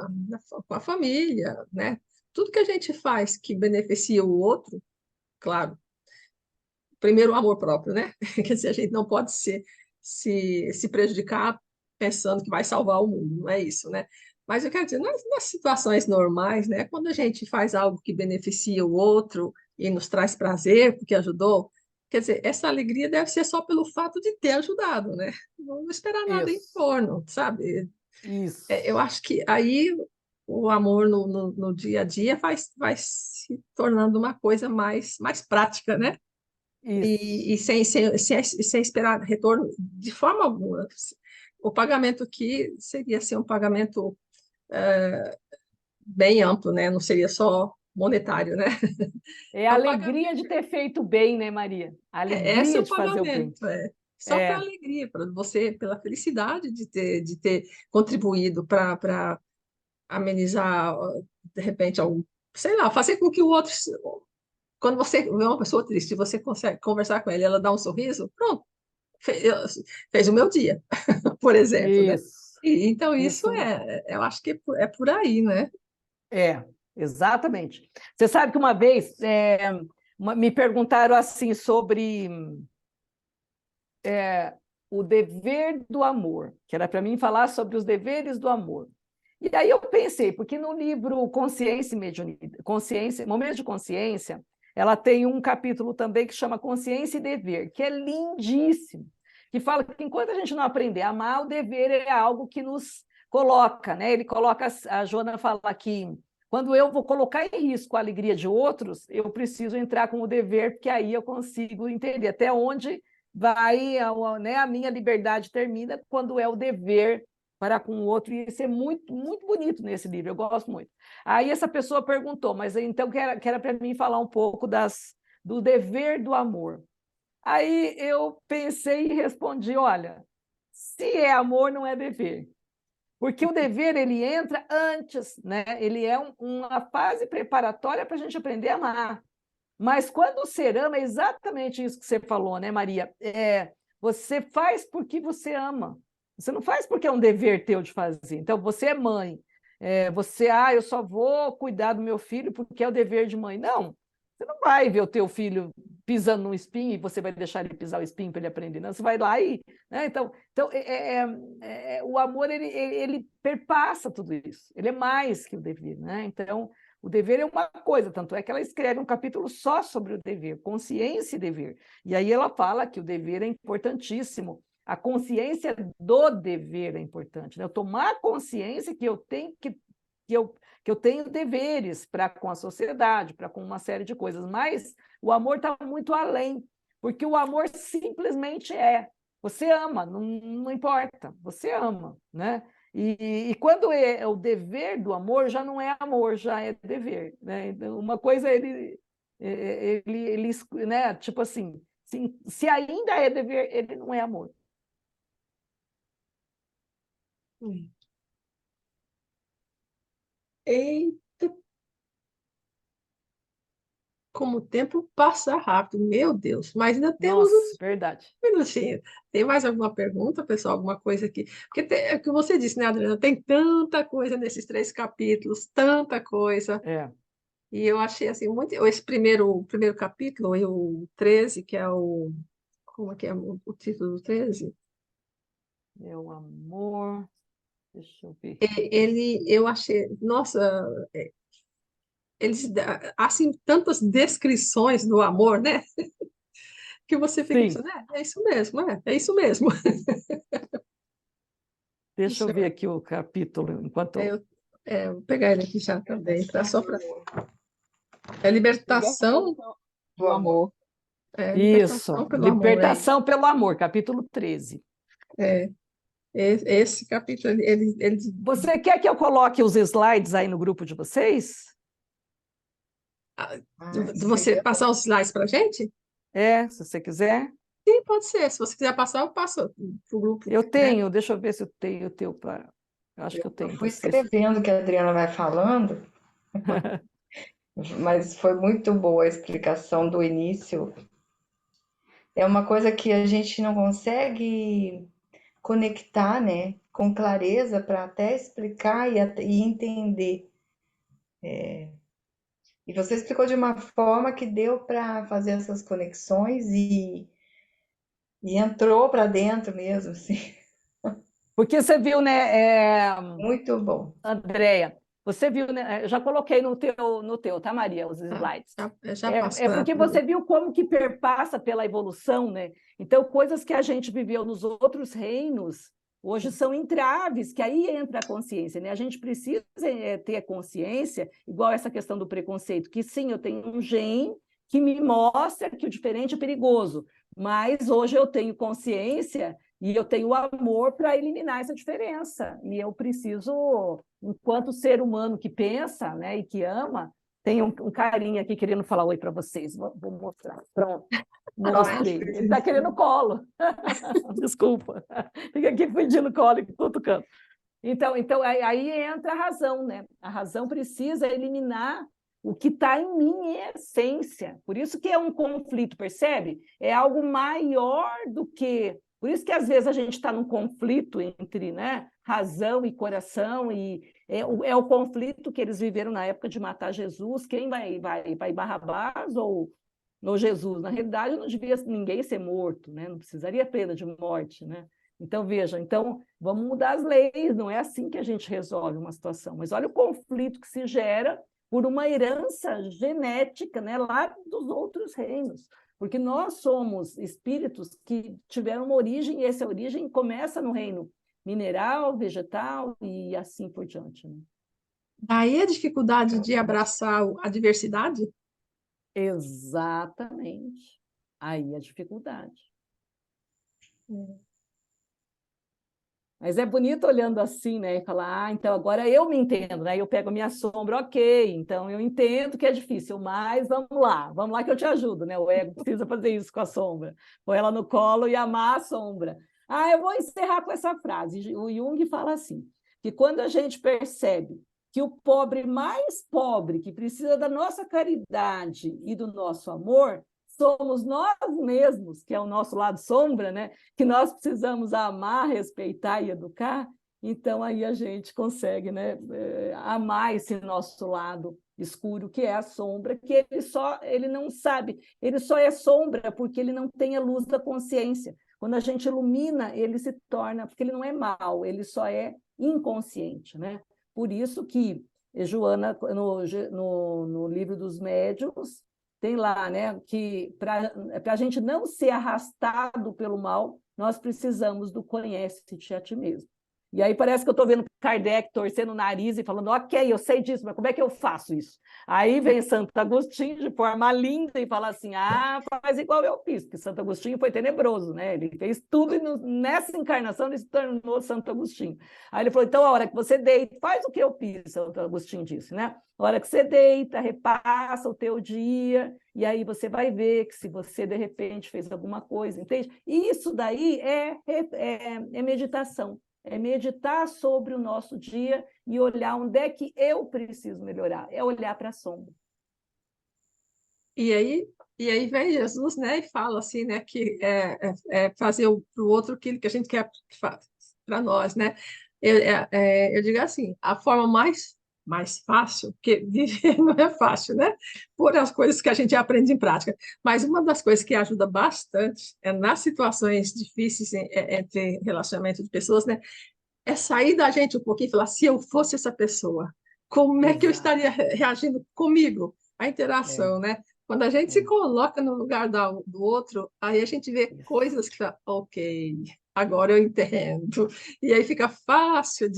com a família, né? Tudo que a gente faz que beneficia o outro, claro, primeiro o amor próprio, né? Quer dizer, a gente não pode se prejudicar pensando que vai salvar o mundo, não é isso, né? Mas eu quero dizer, nas situações normais, né? Quando a gente faz algo que beneficia o outro e nos traz prazer, porque ajudou, quer dizer, essa alegria deve ser só pelo fato de ter ajudado, né? Não esperar nada em isso, torno, sabe? Eu isso, acho que aí o amor no dia a dia vai se tornando uma coisa mais prática, né? isso. E sem esperar retorno de forma alguma. O pagamento aqui seria assim, um pagamento bem amplo, né? Não seria só monetário, né? É a É o alegria pagamento, de ter feito bem, né, Maria? A esse é alegria o de fazer o bem. pagamento, só para É, alegria, para você, pela felicidade de ter contribuído para amenizar, de repente, algum, sei lá, fazer com que o outro, quando você vê uma pessoa triste, você consegue conversar com ela, ela dá um sorriso, pronto, fez o meu dia, por exemplo, né? isso, Então, isso isso eu acho que é por aí, né? exatamente. Você sabe que uma vez me perguntaram assim sobre o dever do amor, que era para mim falar sobre os deveres do amor. E aí eu pensei, porque no livro Consciência e Mediunidade, Consciência, Momentos de Consciência, ela tem um capítulo também que chama Consciência e Dever, que é lindíssimo, que fala que enquanto a gente não aprender a amar, o dever é algo que nos coloca, né? Ele coloca, a Joana fala que quando eu vou colocar em risco a alegria de outros, eu preciso entrar com o dever, porque aí eu consigo entender até onde vai, né, a minha liberdade termina quando é o dever para com o outro, e isso é muito, muito bonito nesse livro, eu gosto muito. Aí essa pessoa perguntou, mas então que era para mim falar um pouco do dever do amor. Aí eu pensei e respondi, olha, se é amor, não é dever. Porque o dever, ele entra antes, né? Ele é uma fase preparatória para a gente aprender a amar. Mas quando o ser ama, é exatamente isso que você falou, né, Maria? Você faz porque você ama. Você não faz porque é um dever teu de fazer. Então, você é mãe. Eu só vou cuidar do meu filho porque é o dever de mãe. Não, você não vai ver o teu filho pisando num espinho e você vai deixar ele pisar o espinho para ele aprender. Não, você vai lá e... Né? Então o amor, ele perpassa tudo isso. Ele é mais que o dever. Né? Então, o dever é uma coisa, tanto é que ela escreve um capítulo só sobre o dever, consciência e dever. E aí ela fala que o dever é importantíssimo. A consciência do dever é importante. Né? Eu tomar consciência que eu tenho que eu tenho deveres para com a sociedade, para com uma série de coisas, mas o amor está muito além, porque o amor simplesmente é. Você ama, não importa, você ama, né? E quando é o dever do amor, já não é amor, já é dever, né? Então, uma coisa ele né? Tipo assim, se ainda é dever, ele não é amor. Eita, como o tempo passa rápido, meu Deus. Mas ainda temos Nossa, uns verdade. minutinhos. Tem mais alguma pergunta, pessoal? Alguma coisa aqui? Porque é o que você disse, né, Adriana? Tem tanta coisa nesses 3 capítulos, tanta coisa. É. E eu achei assim muito. Esse primeiro capítulo, e o 13, que é o. Como é que é o título do 13? É o amor. Deixa eu ver. Eu achei, nossa, assim, tantas descrições do amor, né? Que você fica Sim, pensando, é isso mesmo, é isso mesmo. deixa eu Deixa ver aqui o capítulo, enquanto... eu, vou pegar ele aqui já também, só para. É libertação, Libertação do amor. libertação Isso, pelo amor, é isso. Libertação pelo Amor, capítulo 13. É, esse capítulo, ele Você quer que eu coloque os slides aí no grupo de vocês? de você passar os slides para a gente? Se você quiser. Sim, pode ser. Se você quiser passar, eu passo para o grupo, Eu né? tenho, deixa eu ver se eu tenho o teu para... Eu acho que eu Eu tenho fui você. escrevendo o que a Adriana vai falando, mas foi muito boa a explicação do início. É uma coisa que a gente não consegue conectar, né, com clareza para até explicar e entender. E você explicou de uma forma que deu para fazer essas conexões e entrou para dentro mesmo, assim. Porque você viu, né, Muito bom. Andréia, você viu, né, eu já coloquei no teu, tá, Maria, os Tá, slides. já passo É para porque você viu como que perpassa pela evolução, né? Então, coisas que a gente viveu nos outros reinos, hoje são entraves, que aí entra a consciência, né? A gente precisa ter consciência, igual essa questão do preconceito, que sim, eu tenho um gene que me mostra que o diferente é perigoso, mas hoje eu tenho consciência e eu tenho amor para eliminar essa diferença. E eu preciso, enquanto ser humano que pensa, né, e que ama, tem um carinha aqui querendo falar oi para vocês. Vou mostrar. Pronto, mostrei. Ele está querendo colo. Desculpa. Fica aqui pedindo colo em todo canto. Então aí entra a razão, né? A razão precisa eliminar o que está em mim em essência. Por isso que é um conflito, percebe? É algo maior do que... Por isso que às vezes a gente está num conflito entre, né, razão e coração, e é o conflito que eles viveram na época de matar Jesus. Quem vai Barrabás ou Jesus? Na realidade, não devia ninguém ser morto, né? Não precisaria pena de morte, né? Então, veja, vamos mudar as leis, não é assim que a gente resolve uma situação. Mas olha o conflito que se gera por uma herança genética, né, lá dos outros reinos. Porque nós somos espíritos que tiveram uma origem, e essa origem começa no reino mineral, vegetal e assim por diante. Né? Daí a dificuldade de abraçar a diversidade? Exatamente. Aí a dificuldade. Mas é bonito olhando assim, né? E falar, então agora eu me entendo, né? Eu pego a minha sombra, ok, então eu entendo que é difícil, mas vamos lá que eu te ajudo, né? O ego precisa fazer isso com a sombra. Põe ela no colo e amar a sombra. Eu vou encerrar com essa frase. O Jung fala assim, que quando a gente percebe que o pobre mais pobre, que precisa da nossa caridade e do nosso amor, somos nós mesmos, que é o nosso lado sombra, né? Que nós precisamos amar, respeitar e educar, então aí a gente consegue, né, amar esse nosso lado escuro, que é a sombra, que ele não sabe, ele só é sombra porque ele não tem a luz da consciência. Quando a gente ilumina, ele se torna, porque ele não é mal, ele só é inconsciente, né? Por isso que Joana, no livro dos médiuns, tem lá, né, que para a gente não ser arrastado pelo mal, nós precisamos do conhece-te a ti mesmo. E aí parece que eu estou vendo Kardec torcendo o nariz e falando, ok, eu sei disso, mas como é que eu faço isso? Aí vem Santo Agostinho de forma linda e fala assim, faz igual eu fiz, porque Santo Agostinho foi tenebroso, né? Ele fez tudo e nessa encarnação ele se tornou Santo Agostinho. Aí ele falou, então a hora que você deita, faz o que eu fiz, Santo Agostinho disse, né? A hora que você deita, repassa o teu dia, e aí você vai ver que se você, de repente, fez alguma coisa, entende? E isso daí é meditação. É meditar sobre o nosso dia e olhar onde é que eu preciso melhorar. É olhar para a sombra. E aí vem Jesus, né, e fala assim, né, que é fazer para o outro aquilo que a gente quer para nós, né? Eu digo assim, a forma mais fácil, porque viver não é fácil, né? Por as coisas que a gente aprende em prática. Mas uma das coisas que ajuda bastante é nas situações difíceis entre relacionamento de pessoas, né? É sair da gente um pouquinho e falar, se eu fosse essa pessoa, como é que eu Exato. estaria reagindo comigo? A É, interação, né? Quando a gente se é, coloca no lugar do outro, aí a gente vê isso, coisas que, ok, agora eu entendo. E aí fica fácil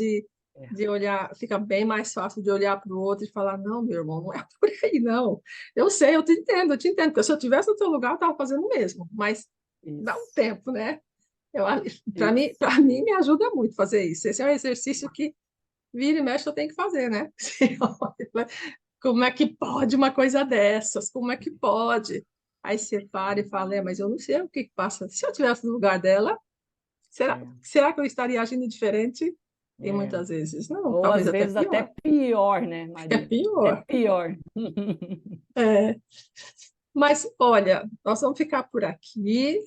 é, de olhar, fica bem mais fácil de olhar para o outro e falar, não, meu irmão, não é por aí, não. Eu sei, eu te entendo, porque se eu estivesse no teu lugar, eu estava fazendo o mesmo, mas dá um isso, tempo, né? isso. Para mim me ajuda muito fazer isso. Esse é um exercício que vira e mexe eu tenho que fazer, né? Como é que pode uma coisa dessas? Como é que pode? Aí você para e fala, mas eu não sei o que que passa. Se eu tivesse no lugar dela, É, será que eu estaria agindo diferente? E é. muitas vezes não, Ou talvez às até vezes até pior. pior, né, É Maria? É pior. pior. É. Mas olha, nós vamos ficar por aqui.